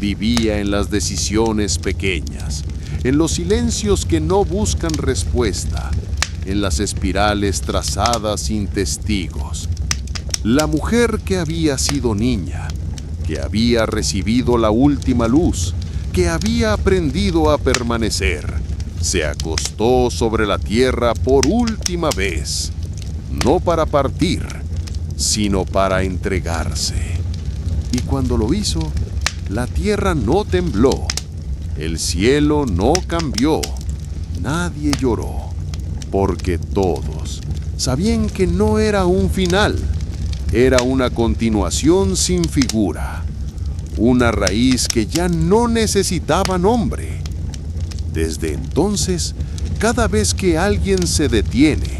D: Vivía en las decisiones pequeñas, en los silencios que no buscan respuesta, en las espirales trazadas sin testigos. La mujer que había sido niña, que había recibido la última luz, que había aprendido a permanecer, se acostó sobre la tierra por última vez, no para partir, sino para entregarse. Y cuando lo hizo, la tierra no tembló, el cielo no cambió, nadie lloró, porque todos sabían que no era un final, era una continuación sin figura, una raíz que ya no necesitaba nombre. Desde entonces, cada vez que alguien se detiene,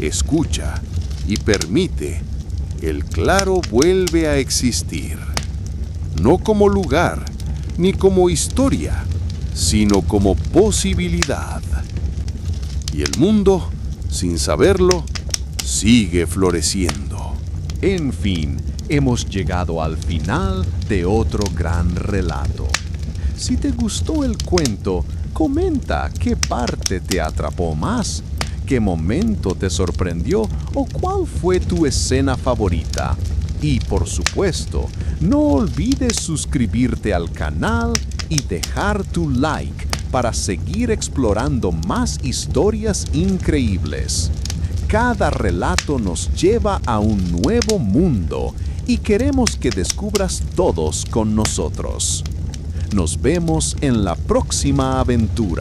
D: escucha y permite, el claro vuelve a existir. No como lugar, ni como historia, sino como posibilidad. Y el mundo, sin saberlo, sigue floreciendo.
C: En fin, hemos llegado al final de otro gran relato. Si te gustó el cuento, comenta qué parte te atrapó más, qué momento te sorprendió o cuál fue tu escena favorita. Y por supuesto, no olvides suscribirte al canal y dejar tu like para seguir explorando más historias increíbles. Cada relato nos lleva a un nuevo mundo y queremos que descubras todos con nosotros. Nos vemos en la próxima aventura.